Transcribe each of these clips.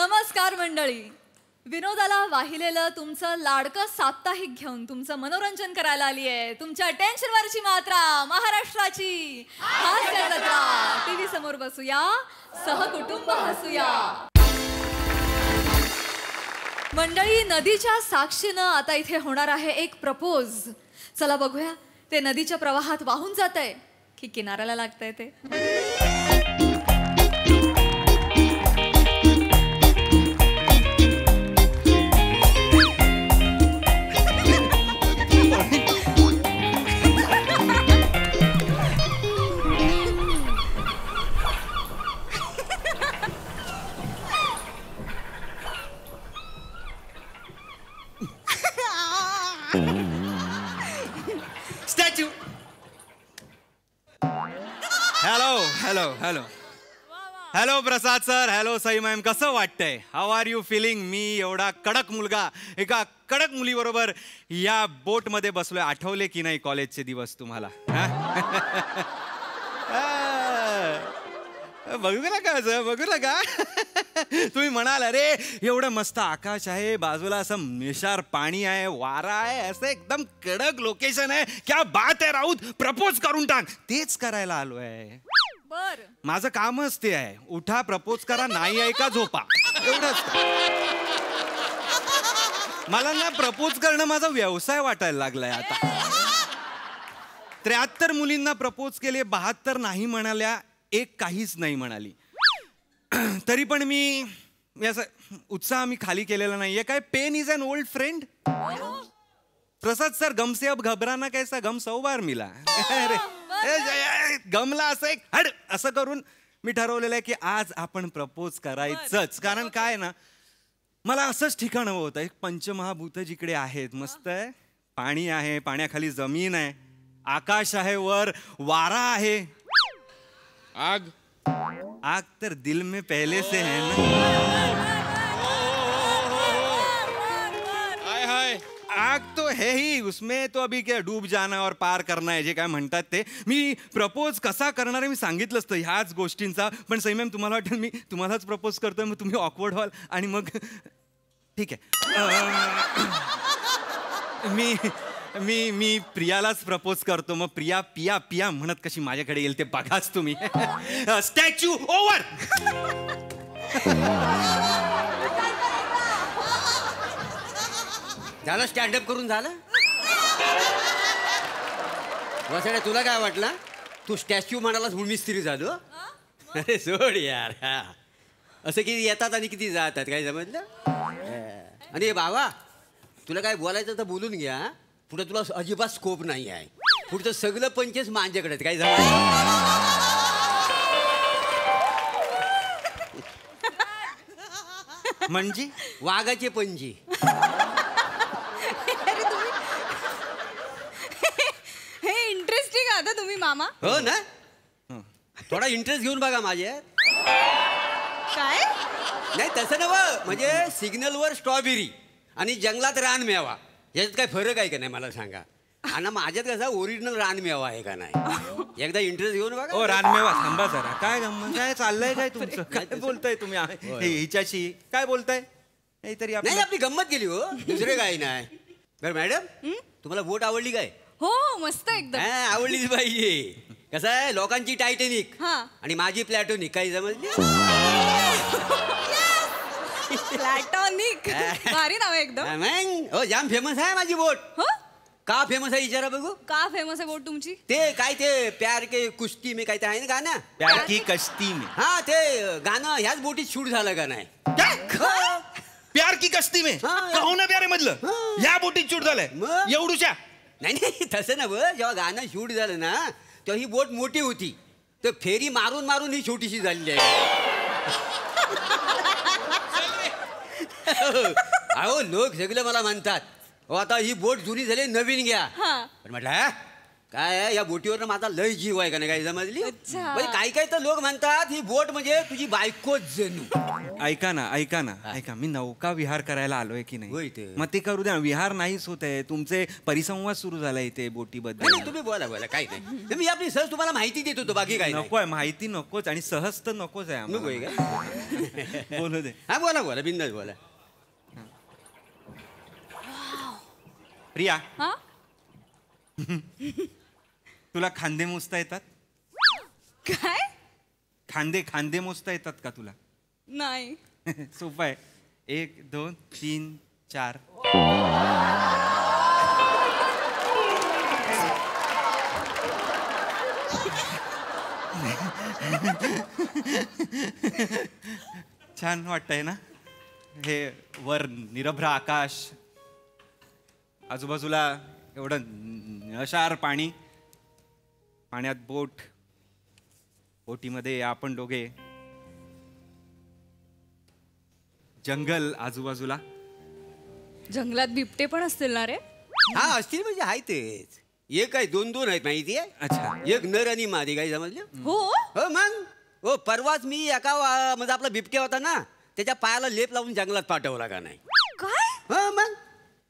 नमस्कार मंडळी. विनोदाला वाहिलेलं तुमचं लाडकं साप्ताहिक घेऊन तुमचं मनोरंजन करायला आली आहे तुमच्या टेन्शनवरची मात्रा महाराष्ट्राची हास्य जत्रा. टीव्ही समोर बसूया, सहकुटुंब हसूया. मंडळी, नदीच्या साक्षीनं आता इथे होणार आहे एक प्रपोज. चला बघूया ते नदीच्या प्रवाहात वाहून जात आहे की किनाऱ्याला लागतंय ते. Statue. Hello hello hello hello Prasad sir. Hello Sai ma'am. कसं वाटतंय? How are you feeling? मी एवढा कडक मुलगा एका कडक मुलीबरोबर या बोटमध्ये बसलोय. आठवले की नाही कॉलेजचे दिवस तुम्हाला? बघू नका सर, बघू नका. तुम्ही म्हणाल अरे एवढं मस्त आकाश आहे, बाजूला असं मिशार पाणी आहे, वारा आहे, असं एकदम कडक लोकेशन आहे. क्या बात आहे राऊत, प्रपोज करून टाक. तेच करायला आलोय. बर, माझं कामच ते आहे. उठा, प्रपोज करा, नाही आहे का झोपा, एवढंच. मला ना प्रपोज करणं माझा व्यवसाय वाटायला लागलाय आता. 73 मुलींना प्रपोज केले, 72 नाही म्हणाल्या, एक काहीच नाही म्हणाली. तरी पण मी याचा उत्साह मी खाली केलेला नाहीये. काय pain is an old friend. Prasad sir, गम से अब घबराना कैसा, गम 100 बार मिला. गमला असं एक हड असं करून मी ठरवलेलं आहे की आज आपण प्रपोज करायचंच. कारण काय ना, मला असंच ठिकाण हवं होतं. एक पंचमहाभूत जिकडे आहेत, मस्त आहे, पाणी आहे, पाण्याखाली जमीन आहे, आकाश आहे, वर वारा आहे, आग. आग तर दिल में पहले से है ना. हाय हाय, आग तो है ही, उसमें तो अभी क्या डूब जाना और पार करना है, जे काय म्हणतात ते. मी प्रपोज कसा करणार आहे मी सांगितलं असतं ह्याच गोष्टींचा. पण सई मॅम, तुम्हाला वाटेल मी तुम्हालाच प्रपोज करतोय, मग तुम्ही ऑकवर्ड व्हाल आणि मग ठीक आहे. मी प्रियालाच प्रपोज करतो. मग प्रिया पिया पिया म्हणत कशी माझ्याकडे येईल ते बघाच तुम्ही. Statue over. झालं, स्टँडअप करून झालं. वसाड्या, तुला काय वाटलं? तू स्टॅच्यू म्हणालास म्हणून मी स्त्री झालो? अरे सोड यार. असं किती येतात आणि किती जातात, काय समजलं? आणि बाबा, तुला काय बोलायचं तर बोलून घ्या. पुढे तुला अजिबात स्कोप नाही आहे. पुढचं सगळं पंचेस माझ्याकडे, काय झालं? म्हणजे वाघाचे पंजी. हे इंटरेस्टिंग आता तुम्ही मामा. हो ना, थोडा इंटरेस्ट घेऊन बघा माझ्यात. काय नाही तसं नव्हं, म्हणजे सिग्नलवर स्ट्रॉबेरी आणि जंगलात रानमेवा याच्यात काय फरक आहे का नाही मला सांगा. आणि माझ्यात कसा ओरिजिनल रानमेवा आहे का नाही, एकदा इंटरेस्ट घेऊन बघा. ओ रानमेवा, थांबा जरा. काय गंमत, काय चाललंय, काय तुमचं, काय बोलताय तुम्ही हिच्याशी, काय बोलताय? तरी नाही, आपली गंमत केली हो, दुसरे काही नाही. बरं मॅडम, तुम्हाला बोट आवडली काय? हो, मस्त एकदम. आवडलीच पाहिजे. कसं आहे, लोकांची टायटॅनिक आणि माझी प्लॅटोनिक, काही समजली? प्लॅटॉनिक, भारी नाव आहे एकदम. हो, जाम फेमस आहे माझी बोट. का फेमस आहे विचारा बघू. का फेमस आहे बोट तुमची? ते काय ते प्यार के कुश्ती में काय ते आहे ना गाणं, प्यार की कश्ती में. हा, ते गाणं ह्याच बोटीत शूट झालं का नाही? प्यार की कश्ती में कहो ना प्यारे मधलं या बोटीत शूट झालंय एवढूच्या. नाही नाही, तसं ना, जेव्हा गाणं शूट झालं ना तेव्हा ही बोट मोठी होती, तर फेरी मारून मारून ही छोटीशी झालेली आहे. अहो, लोक सगळं मला म्हणतात, हो आता ही बोट जुनी झाली, नवीन घ्या. पण म्हटलं काय आहे, या बोटीवर माझा लय जीव आहे का नाही, काय समजली? अच्छा. म्हणजे काही काही तर लोक म्हणतात ही बोट म्हणजे तुझी बायकोच जणू. ऐका ना मी नौका विहार करायला आलोय की होय नाही ते. मग ते करू द्या विहार नाहीच होत आहे तुमचे परिसंवाद सुरू झालाय इथे नाही, बोटीबद्दल नाही, तुम्ही बोला काही नाही. मी आपली सहज तुम्हाला माहिती देत होतो, बाकी काय नाही. नकोय माहिती नकोच आणि सहज तर नकोच आहे नको आहे आम्हाला. का? बोलू दे हा बोला बिंदास बोला. प्रिया हा तुला खांदे मोजता येतात काय खांदे मोजता येतात का तुला नाही सोपं आहे 1 2 3 4 छान वाटतंय ना हे वर निरभ्र आकाश आजूबाजूला एवढं निळशार पाणी पाण्यात बोटीमध्ये आपण दोघे जंगल आजूबाजूला जंगलात बिबटे पण असतील ना रे हा असतील म्हणजे आहे तेच. एक आहे दोन आहेत माहिती आहे. अच्छा एक नर आणि मादी, काही समजलं? हो हो मग हो परवाच मी एका म्हणजे आपला बिबट्या होता ना त्याच्या पायाला लेप लावून जंगलात पाठवला का नाही. काय हो मग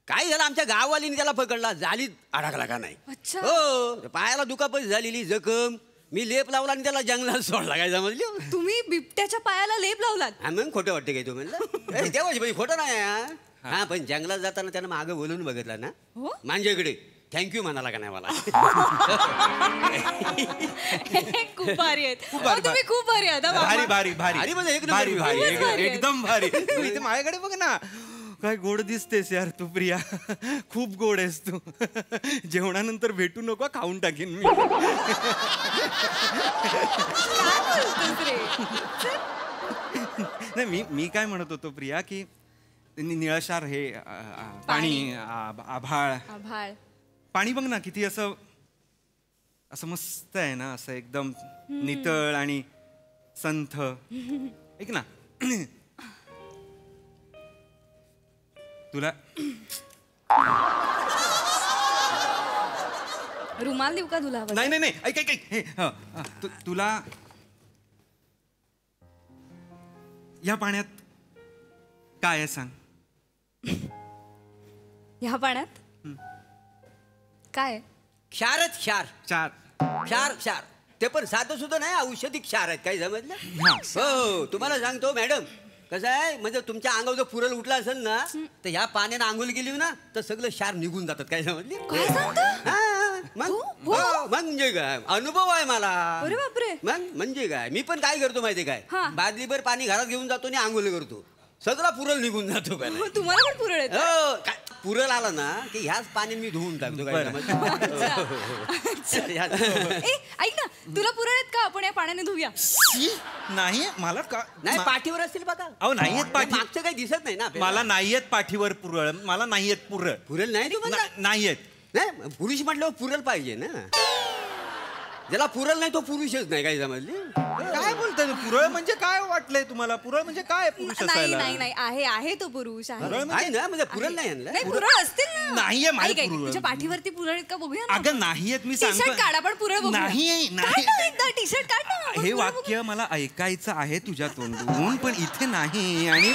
काय झालं, आमच्या गाववालीने त्याला पकडला, जालीत अडकला का नाही. अच्छा. हो पायाला दुखापत झालेली जखम, मी लेप लावला आणि त्याला जंगलात सोडला, काय समजली? तुम्ही बिबट्याच्या पायाला लेप लावलात हा मग खोटं वाटतं काय तू म्हणलं तेव्हाच भाई खोटं नाही हा. हा पण जंगलात जाताना त्यानं मागं बोलून बघितला ना हो माझ्याकडे थँक्यू म्हणाला का नाही मला. खूप भारी आहेत भारी, अहो, तुम्ही खूप भारी आहात हा, भारी बाबा. भारी भारी भारी म्हणजे एक नंबर भारी भारी खूपच भारी आहे. एकदम भारी तू इथे माझ्याकडे बघ ना काय गोड दिसतेस यार तू प्रिया खूप गोड आहेस तू जेवणानंतर भेटू नको खाऊन टाकीन मी काय बोलतोस रे? नाही मी काय म्हणत होतो प्रिया की निळशार हे पाणी आभाळ आभाळ पाणी बघ ना किती असं असं मस्त आहे ना असं एकदम नितळ आणि संथ ऐक ना तुला रुमाल देऊ का तुला नाही ऐक हे तुला या पाण्यात काय आहे सांग ह्या पाण्यात काय क्षारच क्षार चार क्षार क्षार ते पण साधं सुद्धा नाही, औषधी क्षार आहेत, काही समजलं? हा. हो तुम्हाला सांगतो मॅडम कसं आहे, म्हणजे तुमच्या अंगावर जर पुरल उठला असेल ना तर ह्या पाण्यानं आंघोळ केली ना तर सगळं क्षार निघून जातात, काय समजली? काय सांगता हा, मग हो, हो. हो, म्हणजे काय अनुभव आहे मला. अरे बापरे मग म्हणजे काय मी पण काय करतो माहिती काय, हा. बादलीभर पाणी घरात घेऊन जातो आणि आंघोळ करतो, सगळा पुरल निघून जातो का नाही? हो, तुम्हाला पण पुरळ येतं? हो काय पुरल आला ना की ह्याच पाण्याने मी धुवून टाकतो, काय बरं. समजलं? ए ऐक ना तुला पुरळ आहेत का आपण या पाण्याने धुया नाही मला का नाही पाठीवर असतील बघा. अहो नाहीयेत पाठी मागचं काही दिसत नाही ना आपल्याला. मला नाहीयेत पाठीवर पुरळ मला नाहीयेत पुरळ पुरल नाही तुम्हाला? नाहीयेत नाही पुरुष म्हटल्यावर पुरल पाहिजे ना, ज्याला पुरल नाही तो पुरुषच नाही, काही समजली? काय बोलताय पुरळ म्हणजे काय वाटलंय तुम्हाला पुरळ म्हणजे काय पुरुष नाही असायला नाही नाही आहे आहे तो पुरुष आहे पुरळ आहे ना म्हणजे पुरल नाही आणलं. नाही पुरळ असतील ना नाहीये माझे ऐक, ऐक, पुरळ. तुझ्या पाठीवरती पुरळ आहेत का बघूया ना अगं नाहीयेत मी टी शर्ट सांगतो काढ आपण पुरळ बघूया नाही काढ नाही ना एकदा टी शर्ट काढ ना आपण हे पुरळ वाक्य मला ऐकायचं आहे तुझ्या तोंडून पण इथे नाही आणि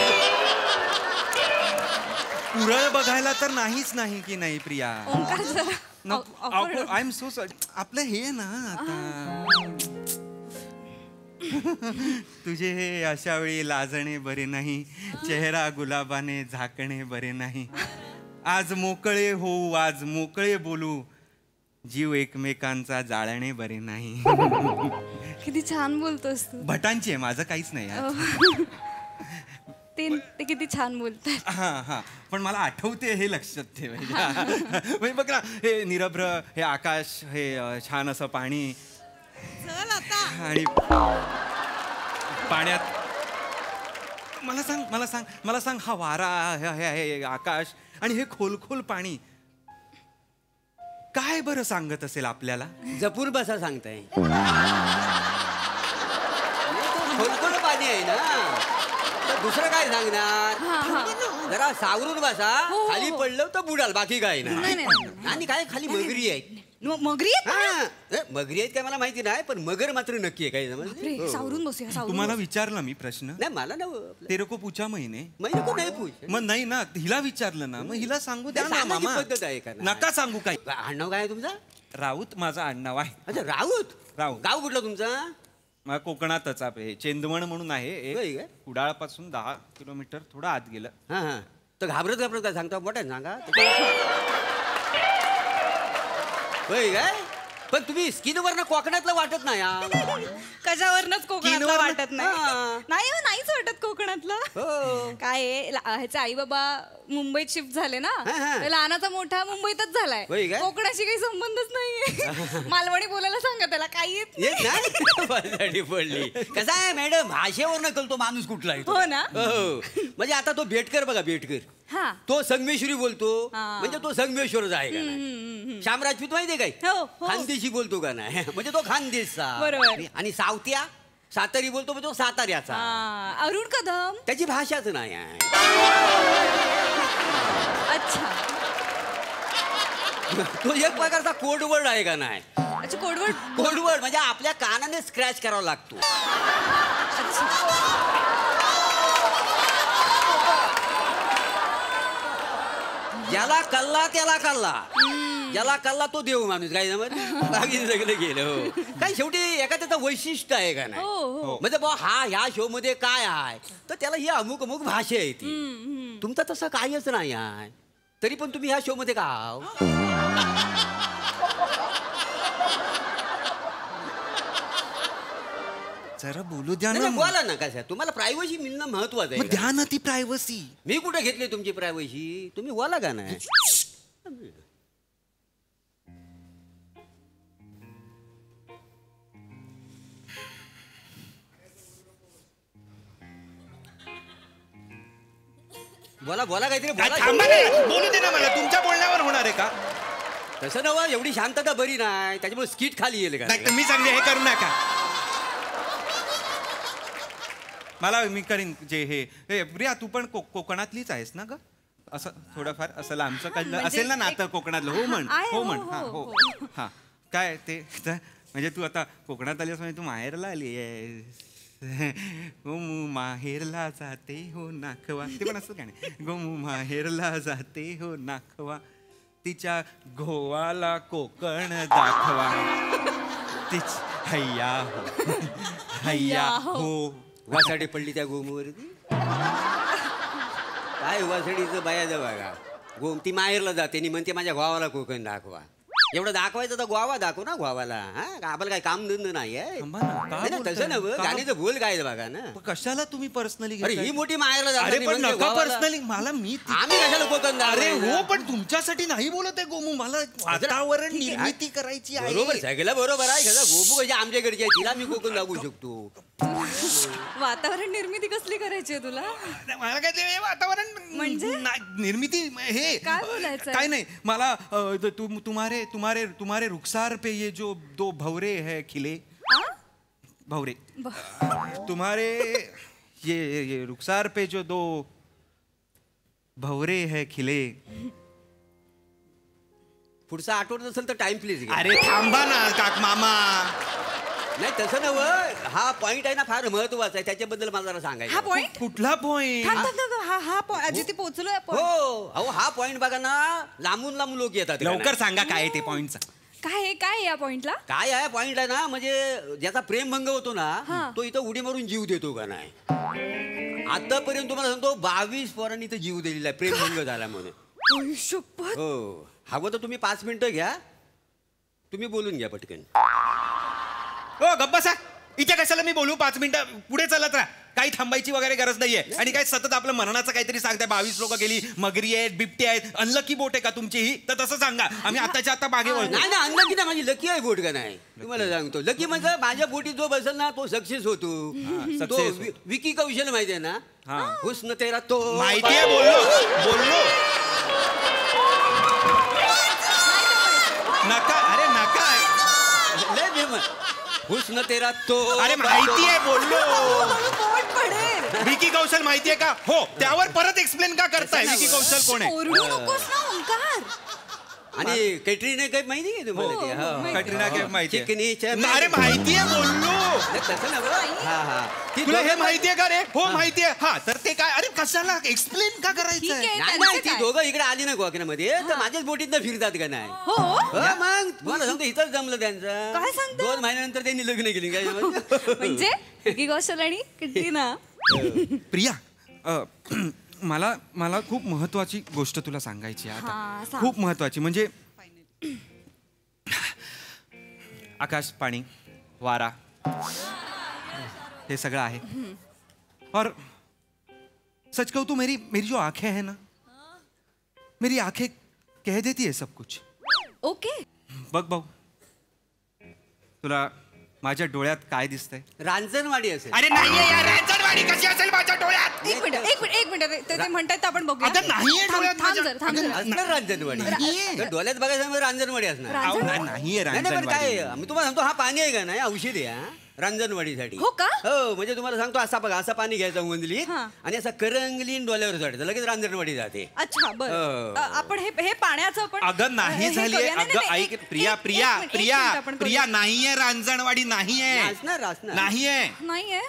पुरळ बघायला तर नाहीच नाही की नाही प्रिया बघू. ओंकार जरा awkward. I am so sorry आपलं हे ना आता तुझे हे अशा वेळी लाजणे बरे नाही चेहरा गुलाबाने झाकणे बरे नाही आज मोकळे होऊ आज मोकळे बोलू जीव एकमेकांचा जाळणे बरे नाही किती छान बोलतोस तू भटांची आहे माझं काहीच नाही आज. ते किती छान बोलतात हा पण मला आठवते हे लक्षात ठेवायचं म्हणजे बघ ना हे निरभ्र हे आकाश हे छान असं पाणी आणि पाण्यात मला सांग हा वारा हे आकाश आणि हे खोल पाणी काय बरं सांगत असेल आपल्याला जपूर बसा सांगताय. खोलखोल पाणी आहे ना तर दुसरं काय सांगणार, जरा सावरून बसा, हो, हो, खाली हो. पडलं तर बुडाल, बाकी काय नाही, नाही. नाही, नाही. आणि काय खाली मगरी आहे मगरी आहेत पाण्यात? हा मगरी आहेत काय मला माहिती नाही पण मगर मात्र नक्की आहे काय बापरे, समजलं सावरून बसूया सावरून तुम्हाला विचारला मी प्रश्न नाही मला ना तेरे को पूछा मैंने महिने को नाही पूछ मग नाही ना हिला विचारलं ना मग हिला सांगू द्या ना सांगायची मामा पद्धत आहे का नाही? नका सांगू काही आडनाव काय आहे तुमचा राऊत माझं आडनाव आहे अच्छा राऊत राऊत. गाव कुठलं तुमचा मला कोकणातच आहे चेंदवण म्हणून आहे होय एक काय? कुडाळपासून 10 किलोमीटर थोडं आत गेलं हा हा तर घाबरत काय सांगता मोठ्या सांगा होय काय पण तुम्ही स्किनवरनं कोकणातलं वाटत नाही हा. कशावरनच कोकणातलं किनवरनं? वाटत नाही हा. नाही हो, नाहीच वाटत कोकणातलं हो काय आहे, ह्याचे आई बाबा मुंबईत शिफ्ट झाले ना हा, हा. तर लहानाचा मोठा मुंबईतच झालाय होय काय? कोकणाशी काही संबंधच नाहीये मालवणी बोलायला सांगा त्याला काही येत नाही. येत नाही बरं, पडली कसं आहे मॅडम भाषेवर कळतो माणूस कुठला आहे तो. हो ना? हो म्हणजे आता तो बेटकर बघा बेटकर हा तो संगमेश्वरी बोलतो हा. म्हणजे तो संगमेश्वरच आहे का नाही श्याम राजपूत माहितीये काय हो, हो. खानदेशी बोलतो का नाही म्हणजे तो खानदेशचा बरोबर. आणि सावत्या सातारी बोलतो म्हणजे तो साताऱ्याचा हा, अरुण कदम त्याची भाषाच नाही आहे अच्छा तो एक प्रकारचा कोडवर्ड आहे का नाही अच्छा कोडवर्ड कोडवर्ड म्हणजे आपल्या कानाने स्क्रॅच करावा लागतो ज्याला कल्ला त्याला कल्ला ज्याला कल्ला तो देव माणूस काय बाकी सगळं गेलं हो काय शेवटी एखाद्याचं वैशिष्ट्य आहे का नाही हो हो म्हणजे बा हा ह्या शो मध्ये काय आहे तर त्याला ही अमुक अमुक भाषा आहे ती तुमचं तसं काहीच नाही आहे तरी पण तुम्ही ह्या शो मध्ये का आहो? जरा बोलू द्या नाही, ना नाही, मग. बोला ना कसं तुम्हाला प्रायव्हसी मिळणं महत्वाचं मग आहे का? द्या ना ती प्रायव्हसी मी कुठे घेतली तुमची प्रायव्हसी तुम्ही बोला का नाही बोला बोला काहीतरी काय बोला थांबा ना, बोलू दे ना मला तुमच्या बोलण्यावर होणार आहे का तसं नव्ह एवढी शांतता बरी नाही त्याच्यामुळे स्किट खाली येईल का नाही तर मी सांगते हे करू नका मला मी करीन जे हे प्रिया तू पण कोकणातलीच आहेस ना ग असं थोडंफार असं लांबचं कळलं म्हणजे असेल ना एक- नातं कोकणातलं हो म्हण आहे, हो म्हण हो, हा हो, हो हा काय ते म्हणजे तू आता कोकणात आलीस म्हणजे तू माहेरला आली आहेस गोमू माहेरला जाते हो नाखवा ते पण असं गाणे गोमू माहेरला जाते हो नाखवा तिच्या घोवाला कोकण दाखवा तिच हैया हो हैया हो वासाडी पडली त्या गोमूवरती काय वासाडीचं बाया बघा गोम ती माहेरला जाते आणि म्हणते माझ्या गावाला कोकण दाखवा एवढं दाखवायचं तर गोवा दाखव ना गोवाला हा आपल्याला काय काम धंद नाही आहे थांबा ना, का नाही, नाही, तसं बोलताय? नव्ह का? गाणीचं बोल काय बघा ना पण कशाला तुम्ही पर्सनली अरे ही मोठी माहेरला जाते अरे आणि पण म्हणते नका गोवाला- पर्सनली मला मी ती- आम्ही कशाला कोकण अरे दाखवायचं? हो पण तुमच्यासाठी नाही बोलत आहे गोमू मला वातावरण ठीक आहे. निर्मिती करायची बरोबर आहे सगळं बरोबर आहे कसं गोपू कशी आमच्याकडची आहे तिला मी कोकण दाखवू शकतो वातावरण निर्मिती कसली करायची आहे तुला मला काय ते वातावरण म्हणजे? निर्मिती हे काय बोलायचंय? काय नाही मला तुम्हारे तुम्हारे तुम्हारे रुखसार पे ये जो दो भवरे है खिले आ? भवरे तुम्हारे ये रुखसार पे जो दो भवरे है खिले पुढचा आठवत असेल तर टाइम प्लीज अरे थांबा ना काक मामा नाही तसं नव्ह हा पॉइंट आहे ना फार महत्वाचा आहे त्याच्याबद्दल मला जरा हा सांगायचं पॉइंट कुठला पॉइंट हा पॉइंट जिथे पोहोचलोय आपण हो अहो हा पॉइंट बघा ना लांबून लांबून लोक येतात लवकर सांगा काय आहे ते पॉइंटचा काय आहे या पॉइंटला काय आहे पॉइंट आहे ना म्हणजे ज्याचा प्रेमभंग होतो हा. ना तो इथं उडी मारून जीव देतो का नाही आतापर्यंत तुम्हाला सांगतो 22 पोरांनी इथं जीव दिलेला आहे प्रेमभंग झाला म्हणून शपथ हो हवं तर तुम्ही 5 मिनिटं घ्या तुम्ही बोलून घ्या पटकन हो गप्पा इथे कशाला मी बोलू 5 मिनिटं पुढे चालत राहा काही थांबायची वगैरे गरज नाहीये आणि काय सतत आपलं मरणाचं काहीतरी सांगताय 22 लोक गेली मगरी आहेत बिबटे आहेत अनलकी बोट आहे का तुमची ही तर तसं सांगा आम्ही आताच्या आता मागे वळतो नाही ना अनलकी ना माझी लकी आहे बोट का नाही तुम्हाला सांगतो लकी म्हणजे माझ्या बोटीत जो बसेल ना तो सक्सेस होतो तो success विकी कौशल माहिती आहे ना हुस्न तेरा तो माहितीये बोललो नका अरे नका लय फेमस हुस्न तेरा तो अरे माहितीये बोललो पोट पडेल विकी कौशल माहितीये का हो त्यावर परत एक्सप्लेन का करताय विकी कौशल कोण आहे ओरडू नकोस ना ओंकार आणि कॅटरीना कैफ माहिती आहे तुम्हाला ती? हो. कॅटरीना कैफ माहिती आहे. चिकनीच्या अरे माहितीये बोललो. तसं नव्हं? हा हा ती तुला हे दोघं- माहितीये का रे? हो माहितीये. हा तर ते काय, अरे कशाला एक्सप्लेन का करायचं ठीक आहे. नाही नाही ती दोघं इकडे आली ना गोवाकिनामध्ये तर माझ्याच बोटीत फिरतात का नाही हो मग तुम्हाला सांगतो इथंच जमलं त्यांचं. काय सांगता? 2 महिन्यानंतर त्यांनी लग्न केली काय समजलं? म्हणजे विकी कौशल आणि कॅटरीना. प्रिया मला खूप महत्वाची गोष्ट तुला सांगायची आहे हा, आता. सांग. खूप महत्वाची म्हणजे आकाश, पाणी, वारा हे सगळं आहे. और सच कहूं तो मेरी मेरी जो आंखें हैं ना, मेरी आंखें कह देती है सब कुछ. ओके. बघ भाऊ, तुला माझ्या डोळ्यात काय दिसतंय? रांजणवाडी असेल. अरे नाहीये यार, रांजणवाडी कशी असेल माझ्या डोळ्यात? एक मिनिट ते म्हणतात ते आपण बघूया. अगं नाहीये थांब डोळ्यात थांब माझ्या. जरा, थांब जरा. असणार रांजणवाडी. नाहीये. तर डोळ्यात बघायचं म्हणजे रांजणवाडी असणार. अहो, नाहीये नाही नाही, पण काय रांजणवाडी. मी तुम्हाला सांगतो हा पाणी आहे का नाही औषध आहे हा रांजणवाडीसाठी. हो का? हो म्हणजे तुम्हाला सांगतो असा बघा असं पाणी घ्यायचं मंदलीत हा. आणि असा करंगलीन डोल्यावर चढायचं लगेच रांजणवाडी जाते. अच्छा बर. हो. आपण हे पाण्याचं पण अगं नाही हे झालीये. करूया. नाही, अगं नाही, ऐक एक- प्रिया एक- प्रिया एक मिनिट, प्रिया एक मिनिट आपण प्रिया करूया. नाहीये रांजणवाडी, नाहीये. असणार असणार नाहीये. नाहीये.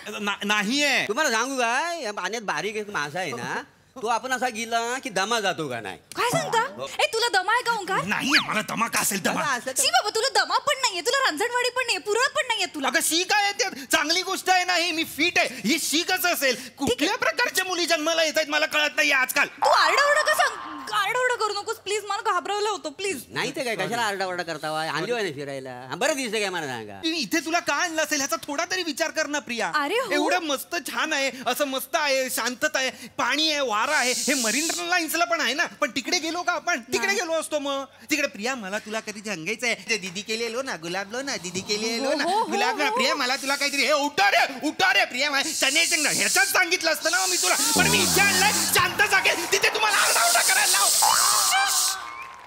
नाहीये. तुम्हाला सांगू काय या पाण्यात बारीक एक मासा आहे ना तो आपण असा गेला की दमा जातो का नाही. काय सांगता? ए तुला दमा आहे का ओंकार? नाहीये, मला दमा का असेल दमा? बघा, असं शी बाबा तुला दमा पण नाहीये, तुला रांजणवाडी पण नाहीये, पुरळ पण नाहीये तुला. अगं शी काय आहे ते? चांगली गोष्ट आहे ना ही. मी फिट आहे. ही शी कसं असेल? कुठल्या प्रकारच्या मुली जन्माला येत आहेत मला कळत नाही आजकाल. तू आरडाओरडा का सांग? आरडाओरडा करू नकोस प्लीज, मला घाबरवलं होतं प्लीज. नाही तर काय कशाला आरडाओरडा करता वा? आणली आहे ना फिरायला हा, बरं दिसतं काय मला सांगा. मी इथे तुला का आणलं असेल ह्याचा थोडा तरी विचार कर ना प्रिया. अरे हो. एवढं मस्त छान आहे, असं मस्त आहे, शांतता आहे, पाणी आहे, वारा आहे. हे मरीन लाईन्सला पण आहे ना. पण तिकडे गेलो का आपण? तिकडे गेलो असतो मग. तिकडे प्रिया मला तुला कधी सांगायचं आहे ते दीदी केलेलो ना, गुलाब लो ना, दीदी केलेलो ना, गुलाब ना. प्रिया मला तुला काहीतरी हे उठा रे प्रिया ह्याच्यात सांगितलं असतं ना मी तुला. पण मी इथे आणलंय शांत जागेत, तिथे तुम्हाला आरडाओरडा करायला लाव.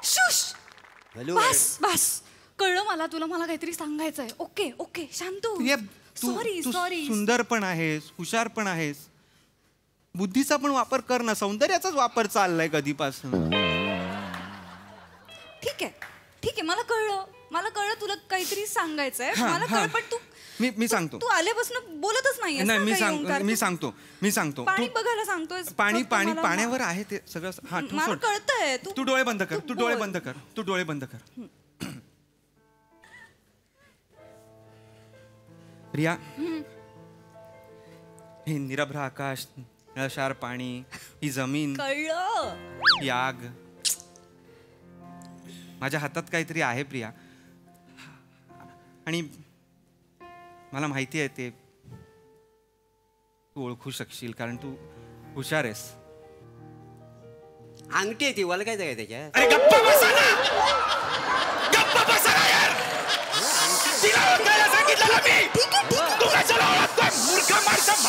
शुश. हॅलो बस कळलं मला, तुला मला काहीतरी सांगायचंय. ओके ओके शांत हो. प्रिया, सॉरी तू सॉरी. सुंदर पण आहेस, हुशार पण आहेस, बुद्धीचा पण वापर कर ना. सौंदर्याचाच वापर चाललाय कधीपासून. ठीक आहे मला कळलं तुला काहीतरी सांगायचंय. हा, मला हा. कळलं पण तू मी सांगतो. तू आल्यापासून बोलतच नाहीये. नाही मी सांगतो. पाणी तू- बघायला सांगतोय. पाण्यावर आहे ते सगळं. हा तू मला सोड. कळतंय. तू डोळे बंद कर. तू तू डोळे बोल. बंद कर. तू डोळे बंद कर. प्रिया, हे निरभ्र आकाश, निळशार पाणी, ही जमीन, कळलं. ही आग, माझ्या हातात काहीतरी आहे प्रिया. आणि मला माहिती आहे ते तू ओळखू शकशील कारण तू हुशार आहेस. अंगठी आहे ती वलगायचं काय त्याच्यात. अरे गप्पा बसा ना. गप्पा बसा ना यार. तिला ओळखायला सांगितलं ना मी. तू कशाला ओळखतोय मूर्ख माणसं?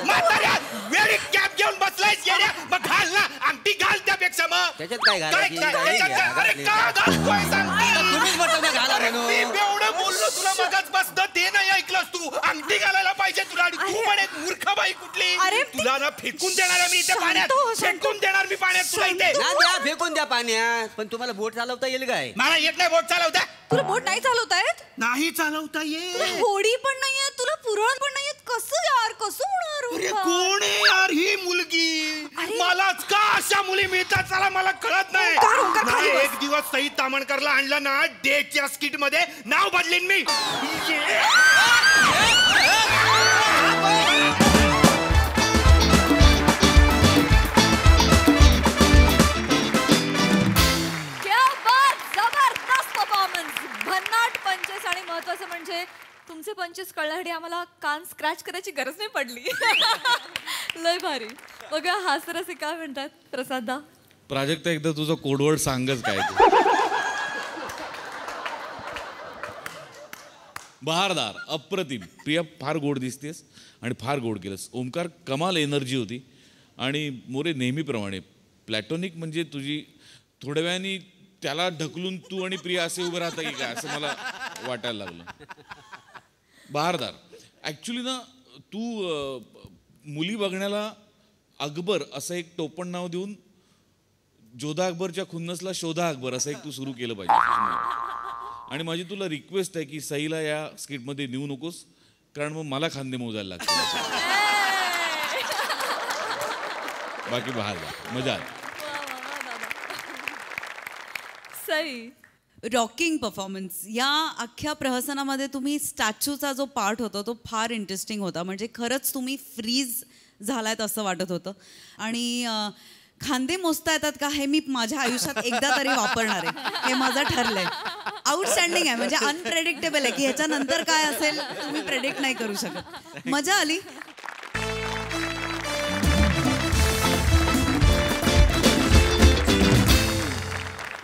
म्हाताऱ्या वेळी कॅप घेऊन बसलायस येड्या. मग घाल ना अंगठी, घाल त्यापेक्षा मग. त्याच्यात काय घालायची? अरे का घालतोय सांग की? तुम्हीच म्हटलं ना घाला म्हणून. मी एवढं बोललो तुला मगाच बसत ते नाही ऐकलंस तू. अंगठी घालायला पाहिजे तुला. आणि तू पण एक मूर्ख बाई कुठली. अरे तुला ना फेकून देणार आहे मी इथे पाण्यात. फेकून देणार मी पाण्यात तुला इथे. ना द्या फेकून द्या पाण्यात. पण तुम्हाला बोट चालवता येईल काय? मला येत नाही बोट चालवता. तुला बोट नाही चालवता येत? नाही चालवता तुला येत. होडी पण नाहीये, तुला पुरण पण नाहीये. कसं यार, कसं होणार अरे ओंकार? कोण आहे यार ही मुलगी? अरे. मलाच का अशा मुली मिळतात चला मला कळत नाही. ओंकार, नाही, खाली एक दिवस सई तामणकरला आणलं ना डेटच्या स्किट मध्ये नाव बदलीन मी. क्या बात, जबरदस्त परफॉर्मन्स, भन्नाट पंचेस. आणि महत्वाचं म्हणजे तुमचे पंचेस कळण्यासाठी आम्हाला कान स्क्रॅच करायची गरज नाही पडली. लय भारी. बघा हासरसे काय म्हणतात प्रसादा. प्राजक्ता एकदा तुझं कोडवर्ड सांगच काय ते. बहारदार, अप्रतिम. प्रिया फार गोड दिसतेस आणि फार गोड केलंस. ओमकार कमाल एनर्जी होती. आणि मोरे नेहमीप्रमाणे प्लॅटॉनिक म्हणजे तुझी थोड्या वेळाने त्याला ढकलून तू आणि प्रिया असे उभे राहता की काय असं मला वाटायला लागलं. बहारदार. ॲक्च्युली ना तू मुली बघण्याला अकबर असं एक टोपण नाव देऊन जोधा अकबरच्या खुन्नसला शोधा अकबर असं एक तू सुरू केलं पाहिजे. आणि माझी तुला रिक्वेस्ट आहे की सईला या स्किटमध्ये नेऊ नकोस, कारण मग मला खांदे मोजायला लागतील. बाकी बाहेर जा, मजा आली. Sai, rocking performance. या अख्ख्या प्रहसनामध्ये तुम्ही स्टॅच्यूचा जो पार्ट होता तो फार इंटरेस्टिंग होता. म्हणजे खरंच तुम्ही फ्रीज झालायत असं वाटत होतं. आणि खांदे मोजता येतात का हे मी माझ्या आयुष्यात एकदा तरी वापरणार आहे, हे माझं ठरलंय. आउटस्टँडिंग आहे, म्हणजे अनप्रेडिक्टेबल आहे की ह्याच्यानंतर काय असेल तुम्ही प्रेडिक्ट नाही करू शकत. मजा आली.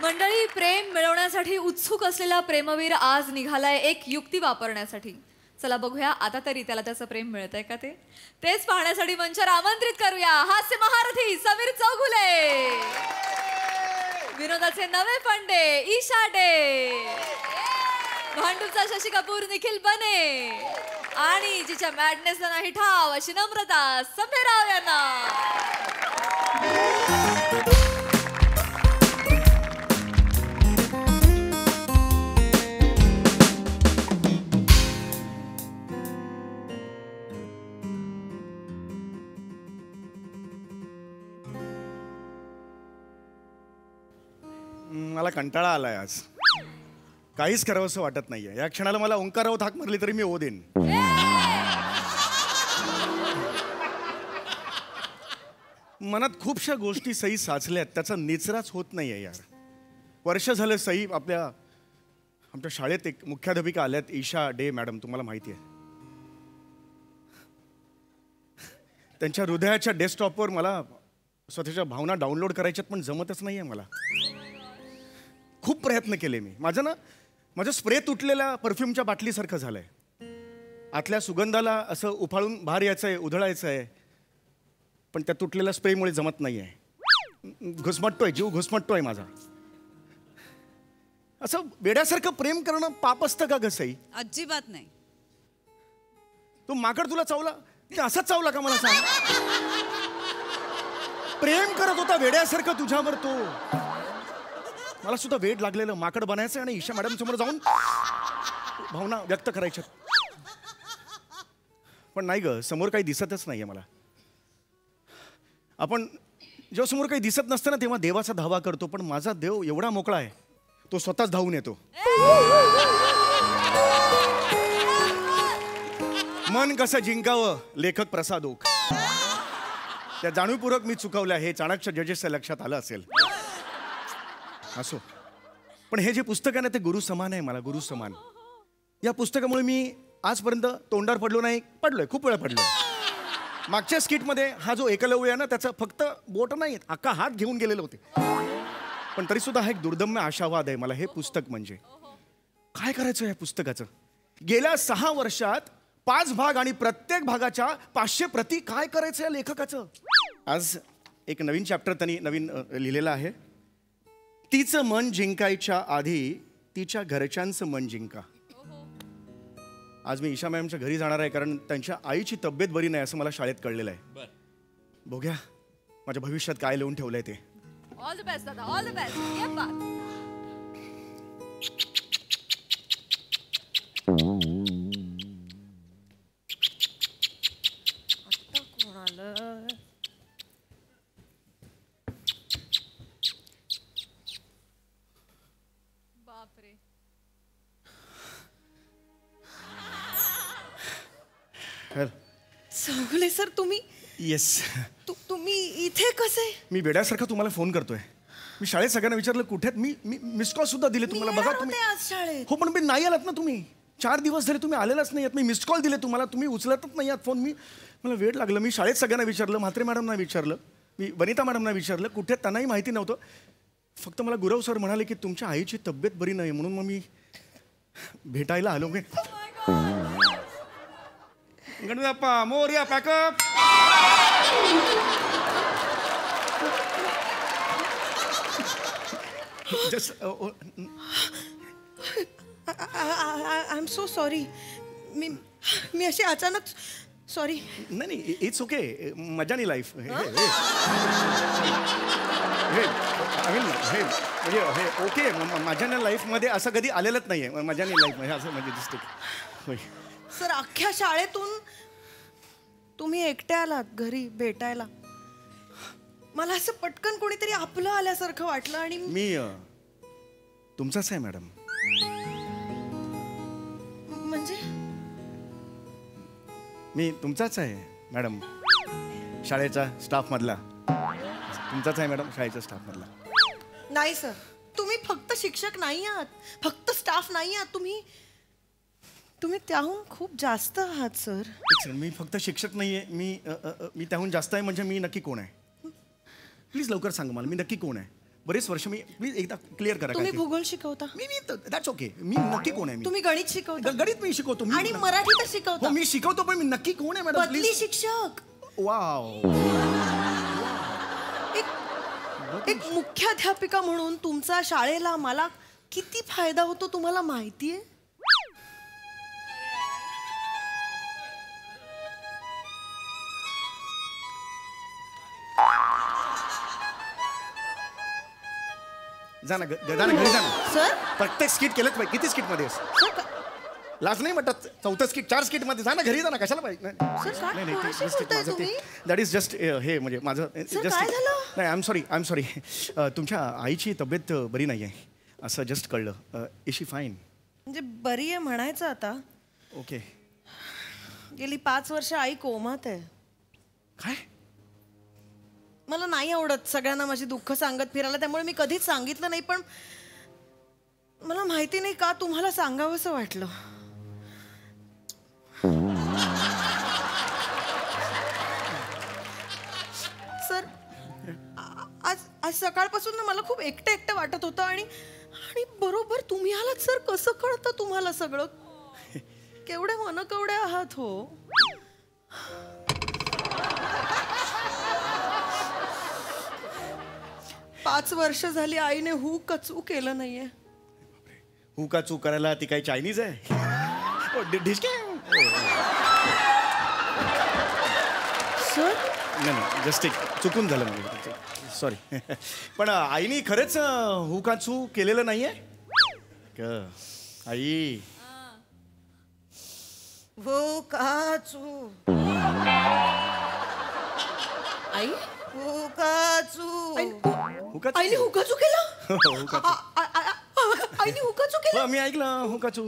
मंडळी, प्रेम मिळवण्यासाठी उत्सुक असलेला प्रेमवीर आज निघालाय एक युक्ती वापरण्यासाठी. चला बघूया आता तरी त्याला त्याचं प्रेम मिळतंय का तेच पाहण्यासाठी मंचावर आमंत्रित करूया हास्य महारथी समीर चौगुले, विनोदाचे नवे पंडे ईशा डे, भांडूपचा शशी कपूर निखिल बने आणि जिच्या मॅडनेसला नाही ठाव अशी नम्रता सभेराव यांना. मला कंटाळा आलाय आज. काहीच करावं असं वाटत नाहीये. या क्षणाला मला ओंकारराव थाक मारली तरी मी ओ देईन. मनात खूपशा गोष्टी सई साचल्यात, त्याचा निचराच होत नाहीये यार. वर्ष झालं सई आमच्या शाळेत एक मुख्याध्यापिका आल्यात, ईशा डे मॅडम, तुम्हाला माहिती आहे. त्यांच्या हृदयाच्या डेस्कटॉपवर मला स्वतःच्या भावना डाउनलोड करायच्यात, पण जमतच नाहीये मला. खूप प्रयत्न केले मी. माझं स्प्रे तुटलेल्या परफ्यूमच्या बाटलीसारखं झालंय. आतल्या सुगंधाला असं उफाळून बाहेर यायचंय, उधळायचं आहे, पण त्या तुटलेल्या स्प्रेमुळे जमत नाहीये. घुसमटतोय, जीव घुसमटतोय माझा. असं वेड्यासारखं प्रेम करणं पाप असतं का ग सई? अजिबात नाही. तो माकड तुला चावला ते असाच चावला का मला सांग? प्रेम करत होता वेड्यासारखं तुझ्यावर तो. मला सुद्धा वेड लागलेलं माकड बनायचं आणि ईशा मॅडम समोर जाऊन भावना व्यक्त करायच्या, पण नाही ग, समोर काही दिसतच नाहीये मला. आपण जेव्हा समोर काही दिसत नसतं ना तेव्हा देवाचा धावा करतो, पण माझा देव एवढा मोकळा आहे, तो स्वतःच धावून येतो. मन कसं जिंकावं, लेखक प्रसाद ओक. त्या जाणीवपूर्वक मी चुकवलं हे चाणक्य जजेसच्या लक्षात आलं असेल. असो, पण हे जे पुस्तक आहे ना ते गुरु समान आहे मला, गुरु समान. या पुस्तकामुळे मी आजपर्यंत तोंडावर पडलो नाही, पडलोय, खूप वेळा पडलोय. मागच्या स्किटमध्ये हा जो एकलव्य आहे ना त्याचा फक्त बोट नाही, अख्खा हात घेऊन गेलेले होते. पण तरी सुद्धा हा एक दुर्दम्य आशावाद आहे मला. हे पुस्तक म्हणजे काय करायचं या पुस्तकाचं? गेल्या 6 वर्षात 5 भाग आणि प्रत्येक भागाच्या 500 प्रती. काय करायचं या लेखकाचं? आज एक नवीन चॅप्टर त्यांनी नवीन लिहिलेलं आहे. तिचं मन जिंकायच्या आधी तिच्या घरच्यांचं मन जिंका. आज मी ईशा मॅमच्या घरी जाणार आहे, कारण त्यांच्या आईची तब्येत बरी नाही असं मला शाळेत कळलेलं आहे. बघूया माझ्या भविष्यात काय लिहून ठेवलंय ते. ऑल द बेस्ट दादा, ऑल द बेस्ट. ये बात. बापरे. चौगुले सर, तुम्ही? येस. तुम्ही इथे कसे? मी वेड्यासारखा तुम्हाला फोन करतोय. मी शाळेत सगळ्यांना विचारलं कुठे आहेत. मी मिस कॉल सुद्धा दिले तुम्हाला. बघा तुम्ही. आज शाळेत. हो, पण मी नाही आलात ना तुम्ही. 4 दिवस झाले तुम्ही आलेलाच नाही. मी मिस कॉल दिले तुम्हाला, तुम्ही उचलतच नाही आहात फोन. मला वेळ लागलं. मी शाळेत सगळ्यांना विचारलं, म्हात्रे मॅडमना विचारलं, मी वनिता मॅडमना विचारलं, कुठे त्यांनाही माहिती नव्हतं. फक्त मला गुरव सर म्हणाले की तुमच्या आईची तब्येत बरी नाही, म्हणून मग मी भेटायला आलो. गणपती बाप्पा मोरया. Pack up. Just I am so sorry. मी अशी अचानक सॉरी. नाही इट्स ओके. मजा नाही लाईफ. हे म्हणजे हे ओके. मजा नाही लाईफमध्ये असं कधी आलेलंच नाही आहे. मजा नाही लाईफमध्ये असं म्हणजे डिस्ट्रिक होय. सर अख्ख्या शाळेतून तुम्ही एकट्या आलात घरी भेटायला. मला असं पटकन कोणीतरी आपलं आल्यासारखं वाटलं. आणि मी तुमचाच आहे मॅडम. म्हणजे मी तुमचाच आहे मॅडम. शाळेचा स्टाफमधला तुमचाच आहे मॅडम. शाळेच्या स्टाफमधला. नाही सर, तुम्ही फक्त शिक्षक नाही आहात, फक्त स्टाफ नाही आहात. तुम्ही त्याहून खूप जास्त आहात सर. मी फक्त शिक्षक नाहीये. मी त्याहून जास्त आहे. म्हणजे मी नक्की कोण आहे? प्लीज लवकर सांगा मला, मी नक्की कोण आहे? बरेच वर्ष मी प्लीज एकदा क्लिअर करा. तुम्ही भूगोल शिकवता. मी दॅट्स ओके. मी नक्की कोण आहे? तुम्ही गणित शिकवता. गणित मी शिकवतो. आणि मराठी तर शिकवता. हो मी शिकवतो, पण मी नक्की कोण आहे मॅडम? बदली शिक्षक. वाव. एक मुख्याध्यापिका म्हणून तुमचा शाळेला मला किती फायदा होतो तुम्हाला माहितीये? जा ना घरी जा ना. सर प्रत्येक स्किट केलंच पाहिजे. किती स्किट मध्ये लाज नाही वाटत? 4 स्किट 4 स्किट मध्ये जा ना. घरी जा ना. कशाला पाहिजे? दॅट इज जस्ट हे म्हणजे माझं जस्ट नाही. I am sorry. तुमच्या आईची तब्येत बरी नाही आहे असं जस्ट कळलं. Is she fine? म्हणजे बरी आहे म्हणायचं आता. ओके. गेली 5 वर्ष आई कोमात आहे. काय? मला नाही आवडत सगळ्यांना माझी दुःख सांगत फिरायला, त्यामुळे मी कधीच सांगितलं नाही. पण मला माहिती नाही का तुम्हाला सांगावंसं वाटलं. सर आज सकाळपासून ना मला खूप एकटं वाटत होतं. आणि बरोबर तुम्ही आलात सर. कसं कळतं तुम्हाला सगळं? केवढे मनकवडे आहात हो. 5 वर्ष झाली आईने हू कचू केलं नाहीये. हू का चूक करायला ती काही चायनीज आहे? सर नाही जस्ट एक चुकून झालं म्हणजे. सॉरी. पण आईने खरंच हू का चू केलेलं नाहीये आई? हो काचू आई हुकाचू आईने हुकाचू केलं. आईने हुकाचू केलं. मी ऐकलं हुकाचू.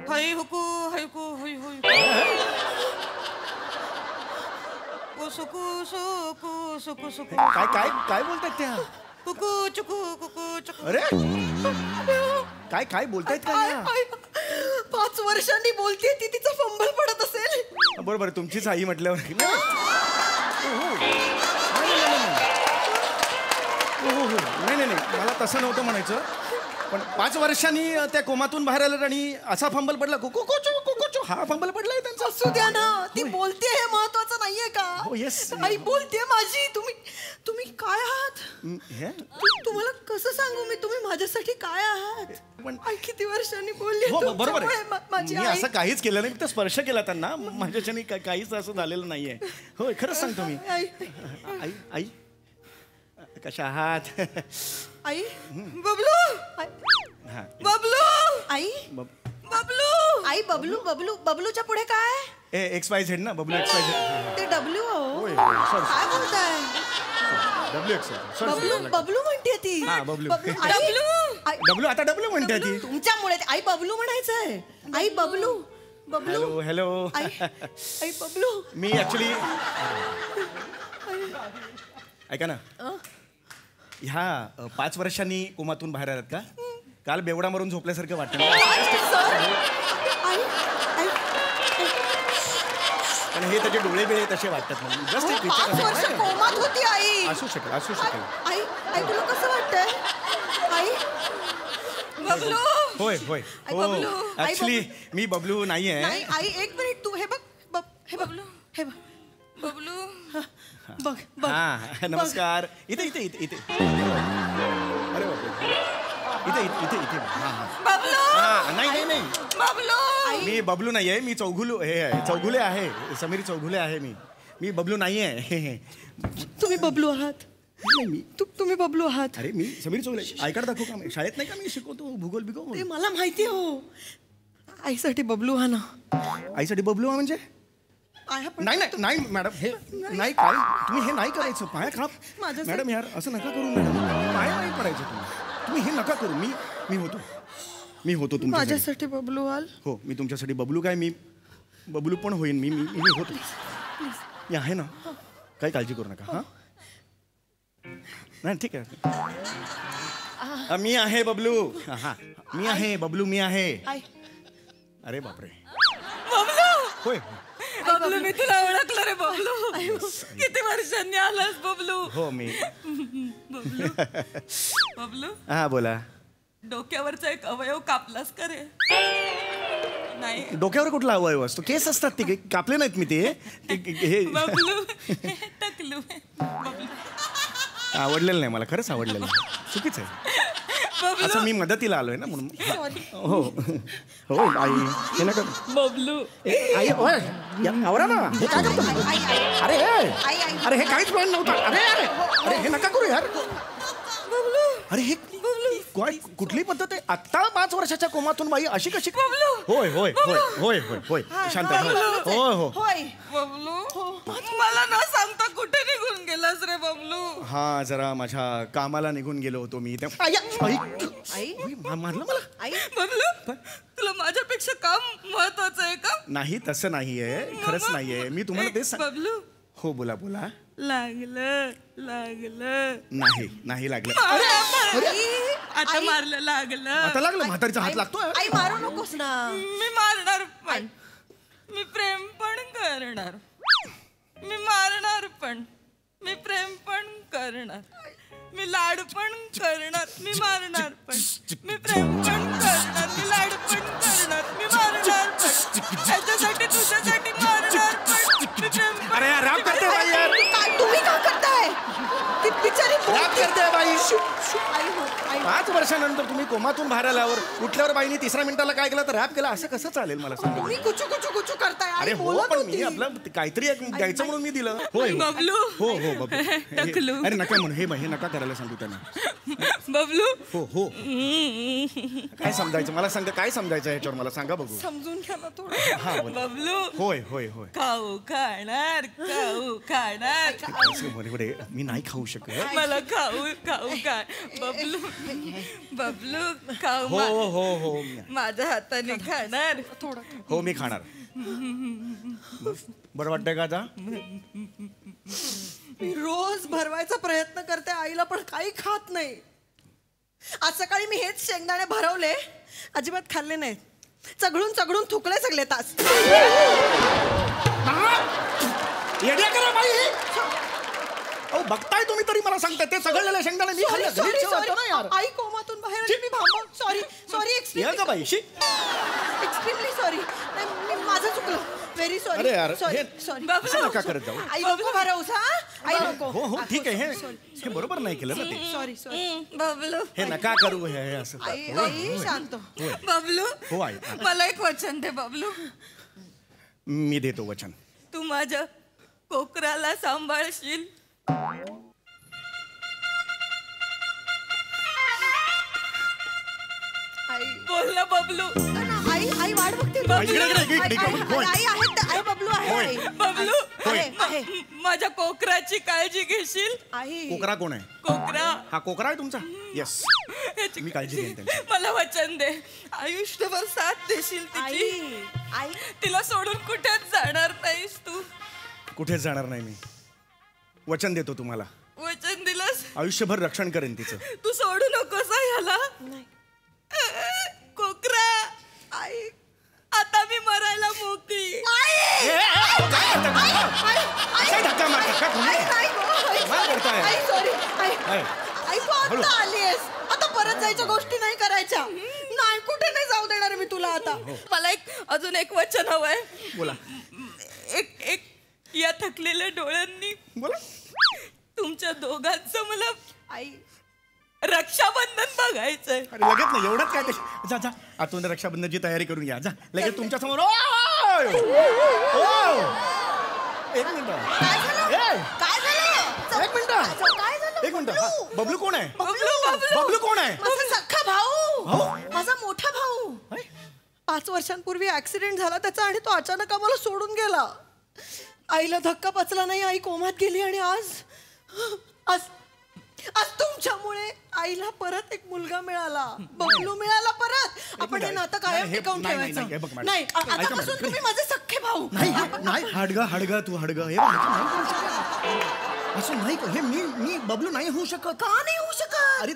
हाय हुकू हायकू हुई हुई सुकू सुकू सुकू सुकू. काय काय काय बोलतायत त्या? कुकू चुकू कुकू चुकू. अरे काय काय बोलतायत काय? 5 वर्षांनी बोलते ती. तिचा फंबल पडत असेल. बरोबर तुमचीच आई म्हटल्यावर. नाही मला तसं नव्हतं म्हणायचं. पण 5 वर्षांनी त्या कोमातून बाहेर आलं आणि असा फंबल पडला. कुकू हा फंबल पडलाय त्यांचा. असू द्या ना. ती बोलते हे महत्वाचं नाहीये का? हो येस. आई बोलते माझी. तुम्ही काय आहात? तुम्हाला कसं सांगू मी तुम्ही माझ्यासाठी काय आहात? पण आई किती वर्षांनी बोलली. हो बरोबर आहे. माझी मी असं काहीच केलं नाही. फक्त स्पर्श केला त्यांना. माझ्याच्याने काहीच असं झालेलं नाहीये. होय खरंच सांगतो मी. आई आई कशा आहात? आई बबलू. बबलू आई बबलू. आई बबलू बबलू. बबलूच्या पुढे काय? XYZ ना. बबलू XYZ. ते डब्ल्यू हो. सॉरी काय बोलताय? WXYZ. बबलू बबलू म्हणते ती. हा बबलू. डब्ल्यू आता डब्ल्यू म्हणते ती. तुमच्यामुळे आई बबलू म्हणायचंय. आई बबलू बबलू. हॅलो आई बबलू. मी ऍक्च्युली ऐका ना. ह्या 5 वर्षांनी कोमातून बाहेर आलात का? काल बेवडा मारून झोपल्यासारखं वाटतं. पण हे त्याचे डोळे बिळे तसे वाटतात. जस्ट एक कोमात होती आई. असू शकेल. आई आई तुला कसं वाटतंय? आई बबलू. होय हो ऍक्च्युली मी बबलू नाहीये. आई 1 मिनिट. तू हे बघ हे बबलू. हे बघ बबलू. बघ हा नमस्कार. इथे अरे बापरे. इथे इथे इथे हा हा बबलू हा नाही नाही नाही बबलू मी बबलू नाही आहे, मी चौगुलू हे आहे, चौगुले आहे, समीर चौगुले आहे मी बबलू नाही आहे. तुम्ही बबलू आहात. तुम्ही बबलू आहात. अरे मी समीर चौगुले आय कार्ड दाखवू का? शाळेत नाही का मी शिकवतो भूगोल बिगोल? ते मला माहिती हो. आईसाठी बबलू हा ना. आईसाठी बबलू हा म्हणजे नाही नाही नाही मॅडम हे नाही काय तुम्ही हे नाही करायचं. पाया खराब मॅडम यार असं नका करू मॅडम. पाया नाही पडायचं तुम्ही हे नका करू. मी होतो तुमच्यासाठी. माझ्यासाठी बबलू आल. हो मी तुमच्यासाठी बबलू काय मी बबलू पण होईन. मी होतो. मी आहे ना, काही काळजी करू नका. हा नाही ठीक आहे. मी आहे बबलू. हा मी आहे बबलू. मी आहे. अरे बापरे होय बबलू मी तुला ओळखलं रे बबलू. किती वर्षांनी आलास बबलू. हो मी बबलू हा बोला. डोक्यावरचा एक अवयव कापलास का रे? नाही डोक्यावर कुठला अवयव असतो? केस असतात ते कापले नाहीत मी ते हे बबलू टकलू बबलू आवडलेलं नाही मला. खरंच आवडलेलं नाही. चुकीच आहे. असं मी मदतीला आलोय ना म्हणून. हो हो आई हे नका बबलू आई ओय आवरा ना. हे काय करतो? अरे हे काहीच प्लॅन नव्हता. अरे हे नका करू यार. अरे हे कुठली पद्धत आहे? आत्ता 5 वर्षाच्या कोमातून बाई अशी कशी? होय होय होय होय होय होय शांत. होय हो बबलू मला न सांगता कुठे निघून गेलास रे बबलू? हा जरा माझ्या कामाला निघून गेलो होतो मी. मारलं मला. बबलू तुला माझ्यापेक्षा काम महत्वाचं आहे का? नाही तसं नाहीये. खरंच नाहीये. मी तुम्हाला तेच बबलू हो बोला बोला. लागलं नाही लागलं. आता मारलं लागलं. आता लागलं. म्हातारीचा हात लागतोय. आई मारू नकोस ना. मी मारणार पण मी प्रेम पण करणार. मी मारणार पण मी प्रेम पण करणार. मी लाड पण करणार. मी मारणार पण मी प्रेम पण करणार. मी लाड पण करणार. मी मारणार पण त्याच्यासाठी तुझ्यासाठी मारणार पण मी प्रेम पण. अरे यार रॅप करते बाई यार. काय तुम्ही काय करताय? ती बिचारी रॅप करते बाई. आई हो 5 वर्षानंतर तुम्ही कोमातून बाहेर आल्यावर उठल्यावर बाईनी 3ऱ्या मिनिटाला काय केलं तर रॅप केला. असं कसं चालेल मला सांगा. तुम्ही कुचू कुचू कुचू करताय. अरे हो पण मी आपलं काहीतरी एक द्यायचं म्हणून मी दिलं. होय बबलू हो हो बबलू. टकलू. अरे नका म्हणून हे नका करायला सांगू त्यांना. बबलू हो हो काय समजायचं मला सांगा. काय समजायचं ह्याच्यावर मला सांगा बघू. समजून घ्या ना थोडं. हा बोला. बबलू होय होय होय खाऊ खाणार. मी नाही खाऊ शकत. मला खाऊ काय बबलू खाऊ. हो हो हो माझ्या हाताने खाणार. हो मी खाणार. बरं वाटतंय का आता? मी रोज भरवायचा प्रयत्न करते आईला पण काही खात नाही. आज सकाळी मी हेच शेंगदाणे भरवले. अजिबात खाल्ले नाहीत. चघळून थुकले सगळे तास. येड्या करा बाई. अहो बघताय तुम्ही तरी मला सांगताय ते सगळलेले शेंगदाणे मी खाल्ले. आई कोमातून बाहेर आली. मी भांबा. Sorry extremely sorry. माझं चुकलं. Very sorry. अरे यार सॉरी असं नका करत जाऊ. आई नको भरवूस. आई नको. हो हो ठीक आहे. हे बरोबर नाही केलं ना ते. सॉरी बबलू हे नका करू. हे असं आई शांत. बबलू हो आई मला एक वचन दे बबलू. मी देतो वचन. तू माझ्या कोकराला सांभाळशील. बोल ना बबलू. आई वाट बघते. आई बबलू आहे. बबलू माझ्या कोकराची काळजी घेशील. आई कोकरा कोण आहे? कोकरा हा कोकरा आहे तुमचा. येस मी काळजी घेईन. मला वचन दे. आयुष्यभर साथ देशील तिची. आई तिला सोडून कुठेच जाणार नाहीस तू. कुठेच जाणार नाही मी. वचन देतो तुम्हाला. वचन दिलंस. आयुष्यभर रक्षण करेन तिचं. तू सोडू नकोस ह्याला. कोकरा आई आता मी मरायला मोकळी. धक्का मारता आई तू आता आलीस. आता परत जायच्या गोष्टी नाही करायच्या. नाही कुठे नाही जाऊ देणार मी तुला आता. मला अजून एक वचन हवंय. बोला. एक या थकलेल्या डोळ्यांनी बोला. तुमच्या दोघांचं मला आई रक्षाबंधन बघायचंय. अरे लगेच नाही एवढंच काय ते जा जा आतून रक्षाबंधनची तयारी करून या जा लगेच तुमच्या समोर एक मिनिट काय झालं? एक मिनिट बबलू कोण आहे? बबलू कोण आहे? माझा सख्खा भाऊ, माझा मोठा भाऊ. 5 वर्षांपूर्वी ऍक्सिडेंट झाला त्याचा आणि तो अचानक आम्हाला सोडून गेला. आईला धक्का पचला नाही, आई कोमात गेली आणि आज तुमच्यामुळे आईला परत एक मुलगा मिळाला, बबलू मिळाला परत. आपण हे नातं कायम टिकवून ठेवायचं. नाही आतापासून तुम्ही माझे सख्खे भाऊ. नाही हडगा तू हडगा हे असं नाही हे मी बबलू नाही होऊ शकत. का नाही होऊ शकत? अरे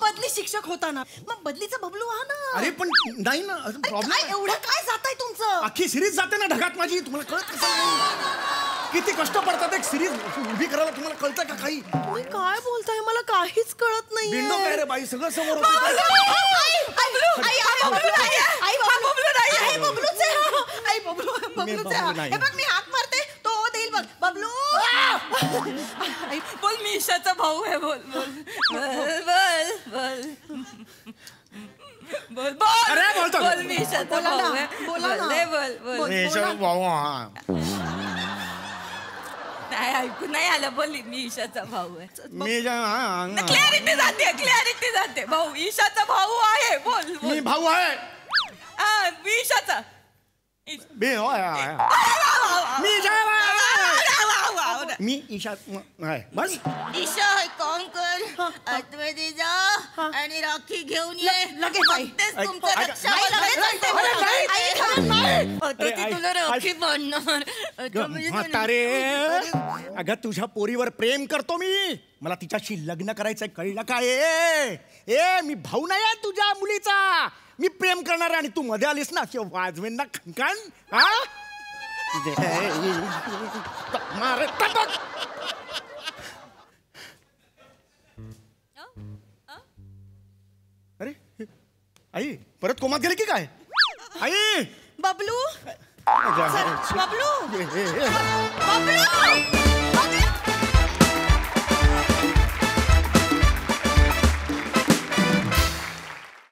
बदली शिक्षक होता ना, मग बदलीचा बबलू हा ना. अरे पण नाही ना प्रॉब्लेम. एवढं काय जाताय तुमचं? अख्खी सिरीज जाते ना ढगात माझी. तुम्हाला कळत कसं नाही? किती कष्ट पडतात एक सिरीज उभी करायला. तुम्हाला कळतं का काही? तुम्ही काय बोलताय? मला काहीच कळत नाही. बिंडो काय रे बाई सगळं समोर मी हाक मारते तो देईल बघ. बबलू बोल, मी ईशाचा भाऊ आहे. बोल बोल बोल बोल बोल अरे बोलतो बोल, मी ईशाचा भाऊ आहे. बोला ना. बोल बोल. नाही ऐकू नाही आलं. बोल, मी ईशाचा भाऊ आहे. क्लॅरिटी जाते. भाऊ ईशाचा भाऊ आहे. बोल मी भाऊ आहे. मी ईशाचा मी ईशा बस. ईशा काम कर, आतमध्ये जा आणि राखी घेऊन ये. लगेच तुमचं तुला राखी बांधणार. अगं तुझ्या पोरीवर प्रेम करतो मी. मला तिच्याशी लग्न करायचंय. कळलं काय? ए मी भाऊ नाही आहे तुझ्या मुलीचा. मी प्रेम करणार आणि तू मध्ये आलीस ना की वाजवेन ना खणखण. अरे आई परत कोमात गेली की काय? आई बबलू बबलू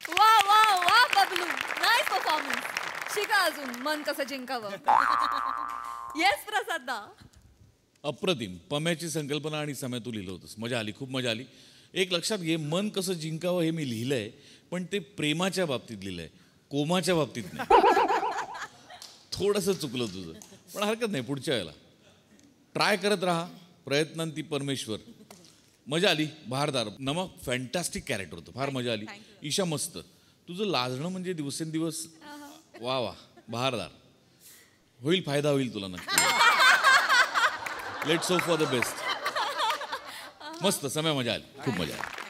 वा बबलू, नाईस परफॉर्मन्स. शिका अजून मन कसं जिंकावं. येस प्रसादा. अप्रतिम. पम्याची संकल्पना आणि समय तू लिहिलं होतंस. मजा आली, खूप मजा आली. एक लक्षात घे, मन कसं जिंकावं हे मी लिहिलंय, पण ते प्रेमाच्या बाबतीत लिहिलंय, कोमाच्या बाबतीत नाही. थोडंसं चुकलं तुझं, पण हरकत नाही. पुढच्या वेळेला ट्राय करत राहा. प्रयत्नांती परमेश्वर. मजा आली. बहारदार. नमक फॅन्टॅस्टिक कॅरेक्टर होतं. फार मजा आली. ईशा मस्त. तुझं लाजणं म्हणजे दिवसेंदिवस वा वा. बहारदार. होईल, फायदा होईल तुला नक्की. Let's hope for the best. मस्त. समय मजा आली, खूप मजा आली.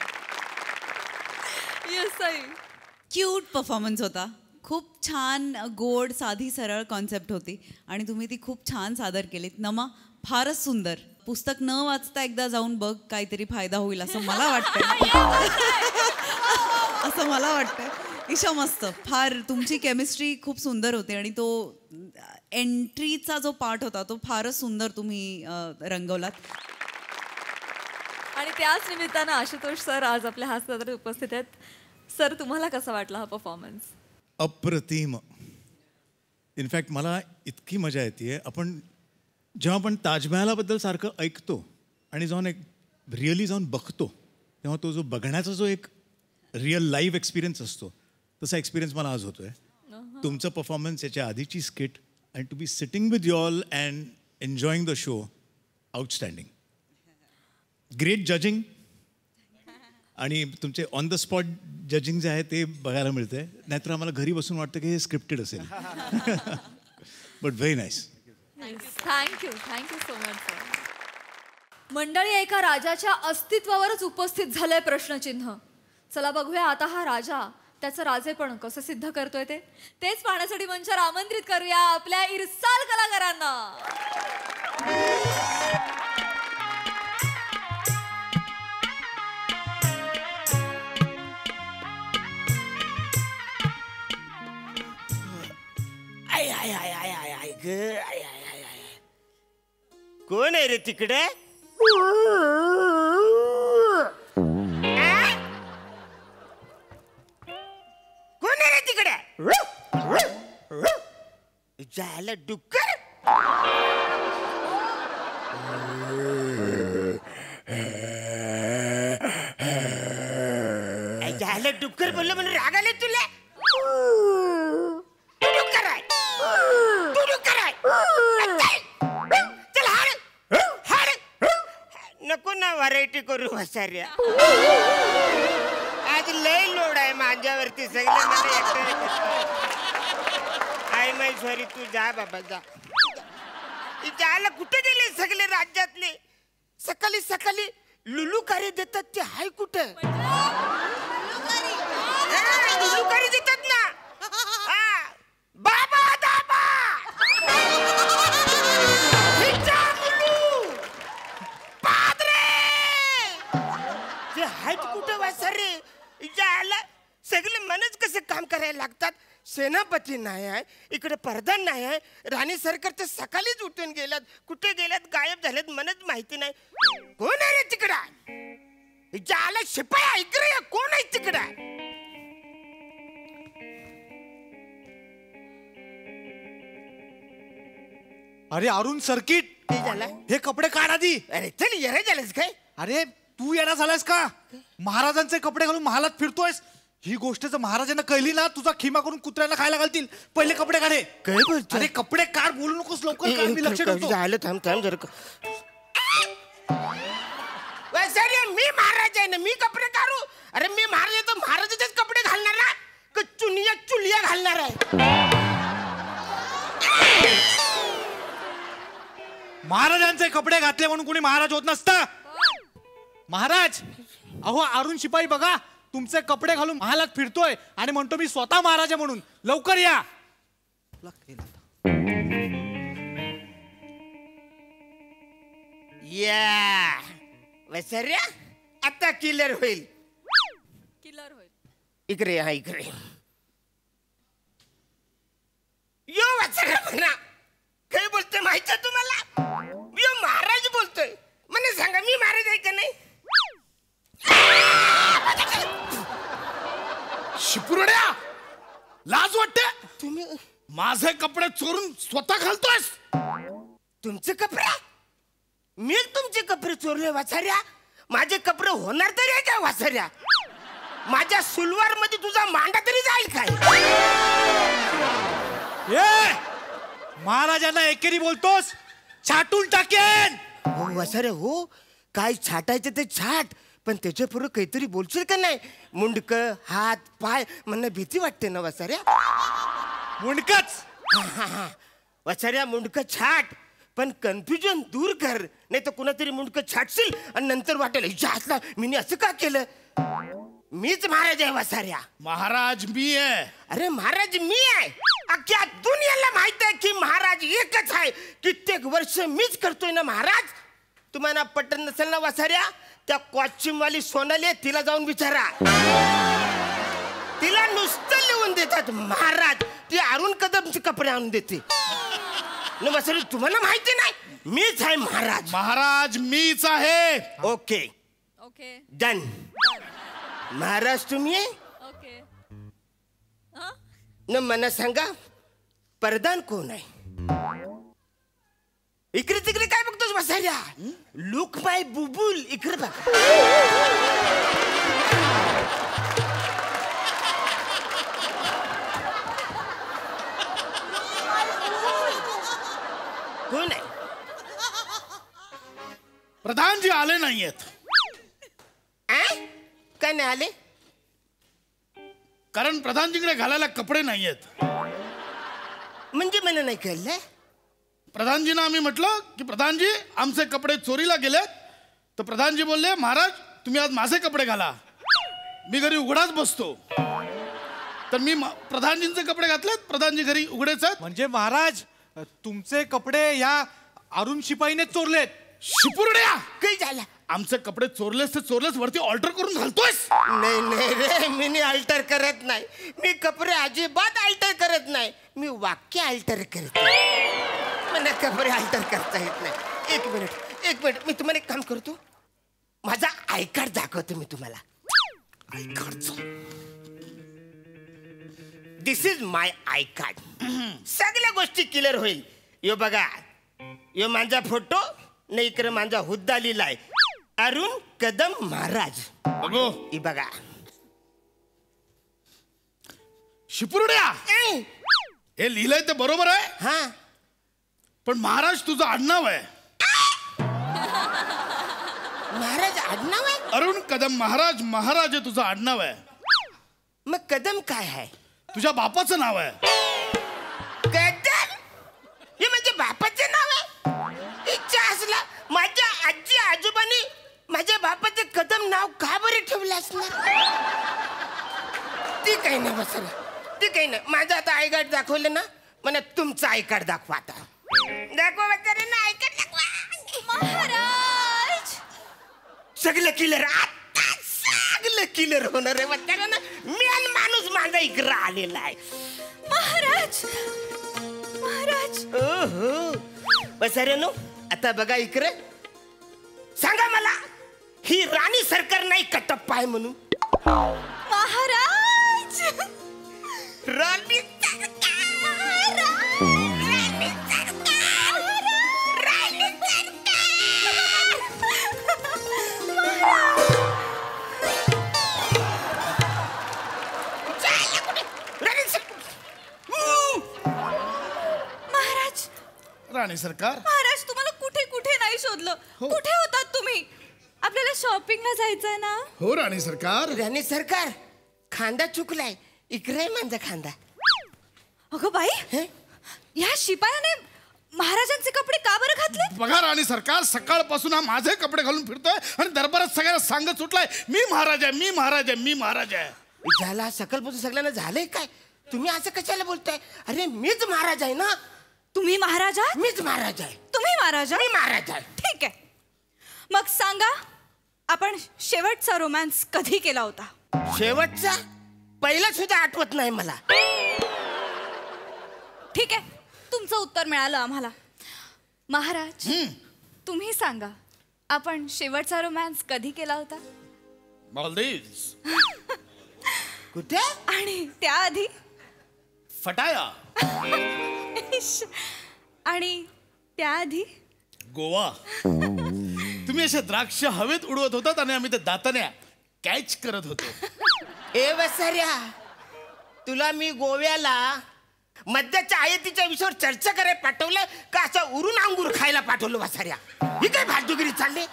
क्यूट परफॉर्मन्स होता. खूप छान, गोड, साधी सरळ कॉन्सेप्ट होती आणि तुम्ही ती खूप छान सादर केलीत. नमा, फारच सुंदर. पुस्तक न वाचता एकदा जाऊन बघ, काहीतरी फायदा होईल असं मला वाटतंय. असं मला वाटतंय. ईशा मस्त. फार तुमची केमिस्ट्री खूप सुंदर होती आणि तो एंट्रीचा जो पार्ट होता तो फारच सुंदर तुम्ही रंगवलात. आणि त्याच निमित्तानं आशुतोष सर आज आपल्या हास्यात उपस्थित आहेत. सर, तुम्हाला कसा वाटला हा परफॉर्मन्स? अप्रतिम. इनफॅक्ट मला इतकी मजा येते. जेव्हा आपण ताजमहालाबद्दल सारखं ऐकतो आणि जाऊन एक रिअली जाऊन बघतो, तेव्हा तो जो बघण्याचा जो एक रिअल लाईव्ह एक्सपिरियन्स असतो, तसा एक्सपिरियन्स मला आज होतोय. तुमचं परफॉर्मन्स, याच्या आधीची skit, and to be sitting with you all and enjoying the show, outstanding. Great judging. आणि तुमचे ऑन द स्पॉट जजिंग जे आहे ते बघायला मिळतंय. नाहीतर आम्हाला घरी बसून वाटतं की हे स्क्रिप्टेड असेल. But very nice. Thank you so much sir. मंडळी, एका राजाच्या अस्तित्वावरच उपस्थित झालंय प्रश्नचिन्ह. चला बघूया आता हा राजा त्याचं राजेपण कसं सिद्ध करतोय तेच पाहण्यासाठी मंचावर आमंत्रित करूया आपल्या इरसाल कलाकारांना. कोण आहे रे तिकडे? आहे रे तिकडे? जायला डुक्कर जायला डुक्कर बोललं म्हणून राग आले तुला? तू डुक्कर आहे, तू डुक्कर आहे. चल हाड हाड. नको ना व्हरायटी करू वसाऱ्या. आज लय लोड आहे माझ्यावरती. सगळे मला एकटं आय माय सॉरी. तू जा बाबा जा. जायला कुठे गेले सगळे राज्यातले? सकाळी सकाळी लुलुकारी देतात ते हाय कुठे? लुलुकारी देतात ना. बाबा दाबा ते हाय कुठे वासरे? जायला सगळे मनच कसं काम करायला लागतात. सेनापती नाही आहे, इकडे प्रधान नाही आहे, राणी सरकार तर सकाळीच उठून गेल्यात. कुठे गेल्यात, गायब झाल्यात, मनच माहिती नाही. कोण आहे रे तिकडं? जायला शिपाई ऐक रे, कोण आहे तिकडं? अरे अरुण सर्किट, झालं हे कपडे काढ आधी. अरे चल येरा झालंस काय? अरे तू येणार झालास का? महाराजांचे कपडे घालून महालात फिरतोयस. ही गोष्ट जर महाराजांना कळली ना, तुझा खिमा करून कुत्र्यांना खायला घालतील. पहिले कपडे काढे. काय बोलतो? अरे कपडे काढ, बोलू नकोस लवकर काढ, मी लक्ष ठेवतो. झालं, थांब थांब जरा. मी महाराज आहे ना, मी कपडे काढू? अरे मी महाराज आहे तर महाराजाचेच कपडे घालणार ना, का चुनिया चुलिया घालणार आहे? महाराजांचे कपडे घातले म्हणून कोणी महाराज होत नसतं. महाराज, अहो अरुण शिपाई बघा, तुमचे कपडे घालून महालात फिरतोय आणि म्हणतो मी स्वतः महाराज आहे म्हणून. लवकर या. या वसर्या आता किलर होईल. किलर होईल. इकडे हा इकडे यो वसर्या म्हणा. काय बोलतोय माहिती तुम्हाला? यो महाराज बोलतोय. मला सांगा मी महाराज आहे का नाही? शिपुरड्या, लाज वाटते? तुम्ही माझे कपडे चोरून स्वतः घालतोयस. तुमचे कपडे? मी तुमचे कपडे चोरले वासाऱ्या? माझे कपडे होणार तरी आहे का वासाऱ्या? माझ्या सुलवार मध्ये तुझा मांडा तरी जाईल काय? महाराजांना एकेरी बोलतोस, छाटून टाकेन. हो वासाऱ्या हो, काय छाटायचं ते छाट, पण त्याच्या पुढे काहीतरी बोलशील का नाही? मुंडक हात पाय म्हणणं भीती वाटते ना वासाऱ्या? मुंडकच वासाऱ्या मुंडक छाट, पण कन्फ्युजन दूर कर. नाही तर कुणातरी मुंडक छाटशील आणि नंतर वाटेल हातला मी असं का केलं. मीच महाराज आहे वासाऱ्या. महाराज मी आहे. अरे महाराज मी आहे. अख्ख्या दुनियाला माहित आहे की महाराज एकच आहे. कित्येक वर्ष मीच करतोय ना महाराज. तुम्हाला पटत नसेल ना वासाऱ्या, त्या कॉस्च्युमवाली सोनाली तिला जाऊन विचारा. तिला नुसतं लिहून देतात महाराज. ती अरुण कदमचे कपडे आणून देते. वासारी तुम्हाला माहिती नाही, मीच आहे महाराज. महाराज मीच आहे. Okay okay done. महाराज तुम्ही आहे ओके. न मला सांगा प्रधान कोण आहे? इकडे तिकडे काय बघतोस बसायला? लुक बाय बुबुल इकडे बघ. कोण आहे? प्रधानजी आले नाहीयेत. काय नाही आले? कारण प्रधानजीकडे घालायला कपडे नाहीयेत. म्हणजे मला नाही कळलं. प्रधानजींना आम्ही म्हटलं की प्रधानजी आमचे कपडे चोरीला गेलेत. तर प्रधानजी बोलले महाराज तुम्ही आज माझे कपडे घाला, मी घरी उघडाच बसतो. तर मी प्रधानजींचे कपडे घातलेत, प्रधानजी घरी उघडेच आहेत. म्हणजे महाराज तुमचे कपडे या अरुण शिपाईने चोरलेत. शिपुरड्या, काही झालं? आमचे कपडे चोरलेस तर चोरलेस, वरती ऑल्टर करून घालतोयस. नाही नाही रे, मी अल्टर करत नाही. मी कपडे अजिबात अल्टर करत नाही. मी वाक्य अल्टर करते. मला कपडे अल्टर करता येत नाही. एक मिनिट मी तुम्हाला एक काम करतो. माझा आय कार्ड दाखवतो मी तुम्हाला. I card this is my I card. सगळ्या गोष्टी क्लिअर होईल. यो बघा, यो माझा फोटो न इकडे माझा हुद्दा लिहिलाय, अरुण कदम महाराज. बघू ही बघा. शिपुर्ड्या, हे लिहिलंय ते बरोबर आहे, हा, पण महाराज तुझं आडनाव आहे. महाराज आडनाव आहे? अरुण कदम महाराज, महाराज हे तुझं आडनाव आहे. मग कदम काय आहे? तुझ्या बापाचं नाव आहे. कदम हे म्हणजे बापाचं नाव आहे? इच्छा असला माझ्या आजी आजोबांनी माझ्या बापाचं कदम नाव का बरं ठेवलं असणार? ती काही नाही बसला, ती काही नाही. माझं आता आय कार्ड दाखवलं ना, मला तुमचं आय कार्ड दाखवा. आता दाखवा बच्चारे ना, आय कार्ड दाखवा. महाराज सगळं क्लिअर, आता सगळं क्लिअर होणार आहे बच्चारे ना. मेन माणूस माझा इकडं आलेला आहे. महाराज महाराज ओहो बसाऱ्यानो, आता बघा इकडे. सांगा मला, ही राणी सरकार नाही कटप्पा आहे म्हणून? महाराज राणी सरकार, राणी सरकार, राणी महाराज राणी सरकार, महाराज तुम्हाला कुठे कुठे नाही शोधलं. कुठे होतात तुम्ही? आपल्याला शॉपिंगला जायचंय ना. हो राणी सरकार. राणी सरकार, खांदा चुकलाय, इकडे माझा खांदा. अगं बाई, या शिपायाने महाराजांचे कपडे का बरं घातले? बघा राणी सरकार, सकाळपासून हा माझे कपडे घालून फिरतोय आणि दरबारात सगळ्यांना सांगत सुटलाय, मी महाराज आहे, मी महाराज आहे, मी महाराज आहे. ज्याला सकाळपासून सगळ्यांना झालंय काय? तुम्ही असं कशाला बोलताय? अरे मीच महाराज आहे ना. तुम्ही महाराज आहात? मीच महाराज आहे. तुम्ही महाराज मी आहात? महाराज आहे. ठीक आहे. मग सांगा, आपण शेवटचा रोमॅन्स कधी केला होता? शेवटचा पहिला सुद्धा आठवत नाही मला. ठीक आहे, तुमचं उत्तर मिळालं आम्हाला. महाराज तुम्ही सांगा, आपण शेवटचा रोमॅन्स कधी केला होता? मालदीव्स. कुठे? आणि त्याआधी? फटाया. आणि त्याआधी? गोवा. तुम्ही अशा द्राक्ष हवेत उडवत होतात आणि आम्ही त्या दाताने कॅच करत होतो. ए वसाऱ्या, तुला मी गोव्याला मद्याच्या आयातीच्या विषयावर चर्चा करायला पाठवलं का असं उरून अंगूर खायला पाठवलं वसाऱ्या? ही काय फालतूगिरी चालली?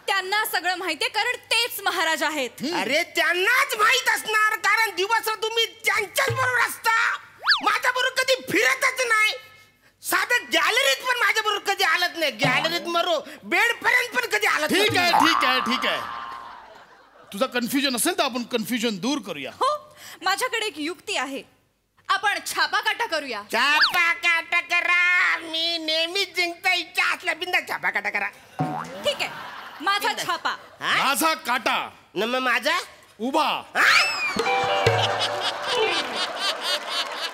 त्यांना सगळं माहितीये, कारण तेच महाराज आहेत. अरे त्यांनाच माहित असणार, कारण दिवस तुम्ही त्यांच्याच बरोबर असता. माझ्या बरोबर कधी फिरतच नाही. साधं गॅलरीत पण माझ्या बरोबर कधी आलत नाही. गॅलरीत मरो, बेड पर्यंत पण कधी आलत नाही. ठीक आहे, ठीक आहे, ठीक आहे. तुझा कन्फ्युजन असेल तर आपण कन्फ्युजन दूर करूया. हो, माझ्याकडे एक युक्ती आहे. आपण छापा काटा करूया. छापा काटा करा. मी नेहमीच जिंकता इच्छा असल्या बिंदा छापा काटा करा. ठीक आहे, माझा छापा. माझा काटा. न मग माझा उभा.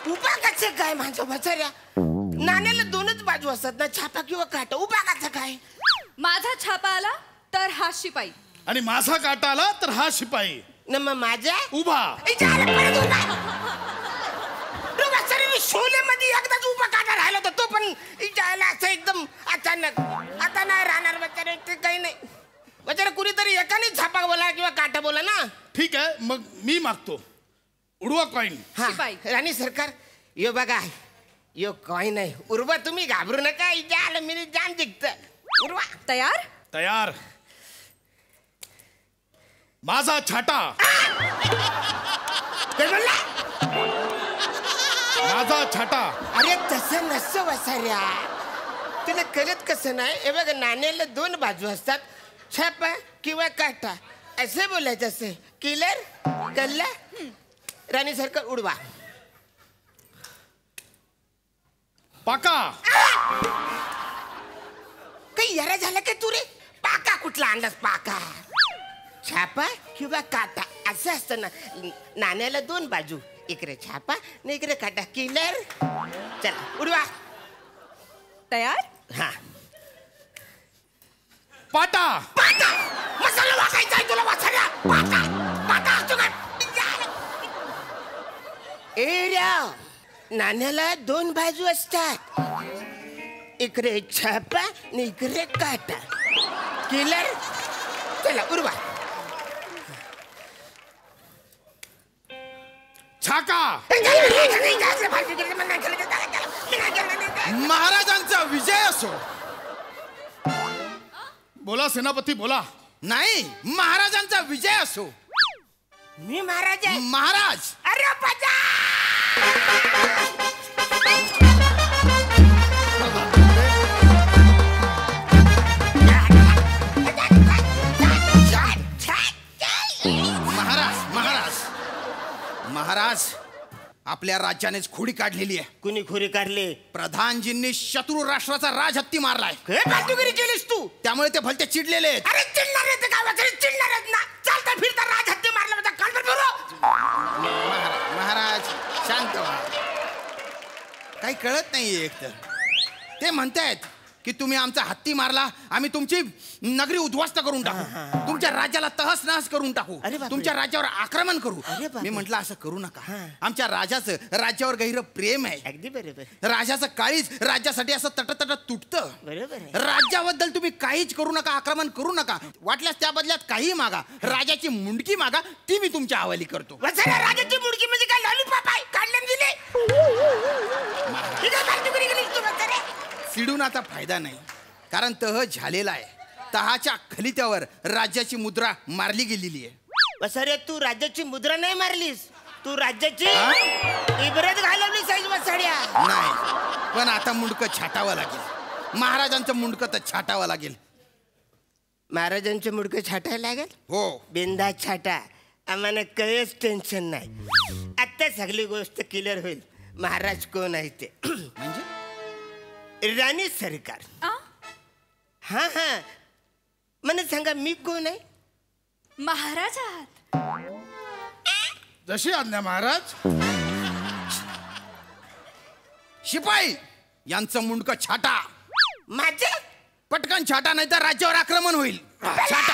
उभा कसं काय माझ्या बचाऱ्या? नाण्याला दोनच बाजू असतात ना, छापा किंवा काटा. उभा कसं काय? माझा छापा आला तर हा शिपाई, आणि माझा काटा आला तर हा शिपाई. न मग माझा उभा. शोलेमध्ये एकदाच उभा काटा राहिला होता, तो पण असं एकदम अचानक. आता नाही राहणार बचारे, ते काही नाही बचारे. कुणीतरी एकाने छापा बोला किंवा काटा बोला ना. ठीक आहे, मग मी मागतो उडवा कॉइन. शिपाई. राणी सरकार, यो बघा, यो कॉइन आहे. उर्वा, तुम्ही घाबरू नका. आलं मी जाम जिंकत. उर्वा. तयार? तयार. माझा छाटा. काय म्हणला? माझा छाटा. अरे तसं नसतं वसाऱ्या, तुला कळत कसं नाही? हे बघ, नाण्याला दोन बाजू असतात, छापा किंवा काटा असे बोलायचं असे. किलर कल्ला. राणी सरकार उडवा. पाका. काही यारा झाला काय तू रे? पाका कुठला आणलास? पाका, छापा किंवा काटा असं असतं ना. नाण्याला दोन बाजू, इकडे छापा न इकडे काटा. किलर. चला उडवा. तयार? हा. पाटा. पाटा. मसाला वाटायचा आहे तुला वाचायला. पाटा. पाटा असतो काय? एरिया नाण्याला दोन बाजू असतात, इकडे छापा आणि इकडे काटा. किलर चला उर्वा. छाका. महाराजांचा विजय असो. बोला सेनापती बोला. नाही, महाराजांचा विजय असो. मी महाराज आहे. महाराज. अरे बजा. महाराज, आपल्या राज्यानेच खोडी काढलेली आहे. कुणी खोडी काढली? प्रधानजींनी शत्रू राष्ट्राचा राजहत्ती मारलाय. फालतूगिरी केलीस तू. त्यामुळे ते भलते चिडलेले आहेत. अरे चिडणार आहेत गावाकडे, चिडणार आहेत ना. चालता फिरता राजहत्ती मारला होता. महाराज शांत व्हा. काही कळत नाहीये. एक तर ते म्हणतायत की तुम्ही आमचा हत्ती मारला, आम्ही तुमची नगरी उद्ध्वस्त करून टाकू, तुमच्या राज्याला तहस नहस करून टाकू, तुमच्या राज्यावर आक्रमण करू. मी म्हंटल असं करू नका. आमच्या राजाचं राज्यावर गहिरं प्रेम आहे. अगदी बरोबर. राजाचं काळीज राज्यासाठी असं तटतट तुटतं. बरोबर. राज्याबद्दल तुम्ही काहीच करू नका, आक्रमण करू नका. वाटल्यास त्या बदल्यात काही मागा, राजाची मुंडकी मागा, ती मी तुमच्या हवाली करतो. राजाची मुंडकी म्हणजे काय लॉलीपॉप आहे? काढल्यान दिले. चिडून आता फायदा नाही, कारण तह झालेला आहे. तहाच्या खलित्यावर राज्याची मुद्रा मारली गेलेली आहे. सर तू राज्याची मुद्रा नाही मारलीस, तू राज्याची इबरत घालवली साईज वसाड्या. नाही, पण आता मुंडकं छाटावं लागेल. महाराजांचं मुंडकं तर छाटावं लागेल. महाराजांचं मुंडकं छाटायला लागेल? हो. बिंदा छाटा, आम्हाला काहीच टेन्शन नाही. आता सगळी गोष्ट क्लिअर होईल. महाराज कोण आहे ते. म्हणजे राणी सरकार. हा हा, मला सांगा मी कोण आहे? महाराज आहात. जशी आज्ञा महाराज. शिपाई, यांचं मुंडकं छाटा. माझे पटकन छाटा, नाही तर राज्यावर आक्रमण होईल. छाटा.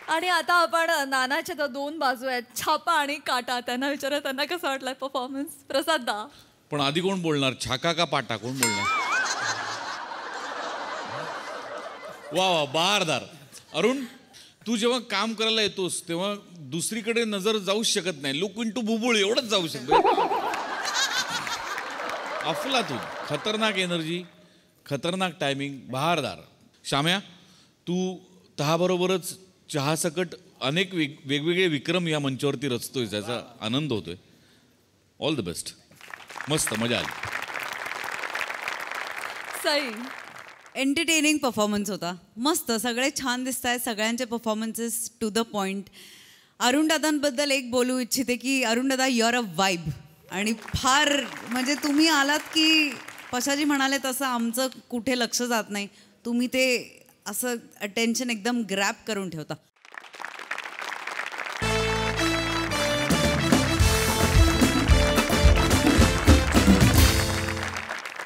आणि आता आपण नानाच्या तर दोन बाजू आहेत, छापा आणि काटा. त्यांना विचारा त्यांना कसं वाटलं परफॉर्मन्स. प्रसाद दा. पण आधी कोण बोलणार, छाका का पाटा, कोण बोलणार? वा वा, बहारदार. अरुण, तू जेव्हा काम करायला येतोस तेव्हा दुसरीकडे नजर जाऊच शकत नाही. लुक इन टू बुबुळ एवढंच जाऊ शकतो. अफलातून खतरनाक एनर्जी, खतरनाक टायमिंग. बहारदार. शाम्या, तू तहाबरोबरच चहासकट अनेक वेगवेगळे विक्रम या मंचावरती रचतोय, त्याचा आनंद होतोय. All the best. मस्त मजा आली. सई. एंटरटेनिंग परफॉर्मन्स होता. मस्त, सगळे छान दिसत आहेत. सगळ्यांचे performances to the point. Arun दादांबद्दल एक बोलू इच्छिते की अरुण दादा, यू आर अ वाईब. आणि फार म्हणजे तुम्ही आलात की पशाजी म्हणाले तसं आमचं कुठे लक्ष जात नाही. तुम्ही ते असं अटेन्शन एकदम ग्रॅब करून ठेवता.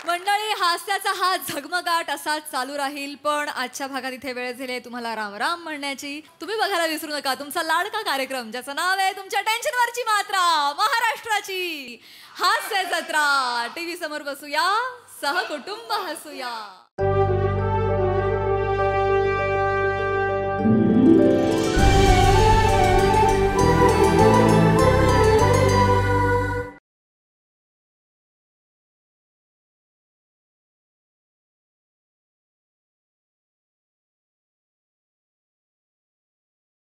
मंडळी, हास्याचा हा झगमगाट असाच चालू राहील. पण आजच्या भागात इथे वेळ झाली तुम्हाला राम राम म्हणण्याची. तुम्ही बघायला विसरू नका तुमचा लाडका कार्यक्रम, ज्याचं नाव आहे तुमच्या टेन्शनवरची मात्रा, महाराष्ट्राची हास्य जत्रा. टीव्ही समोर बसूया, सहकुटुंब हसूया.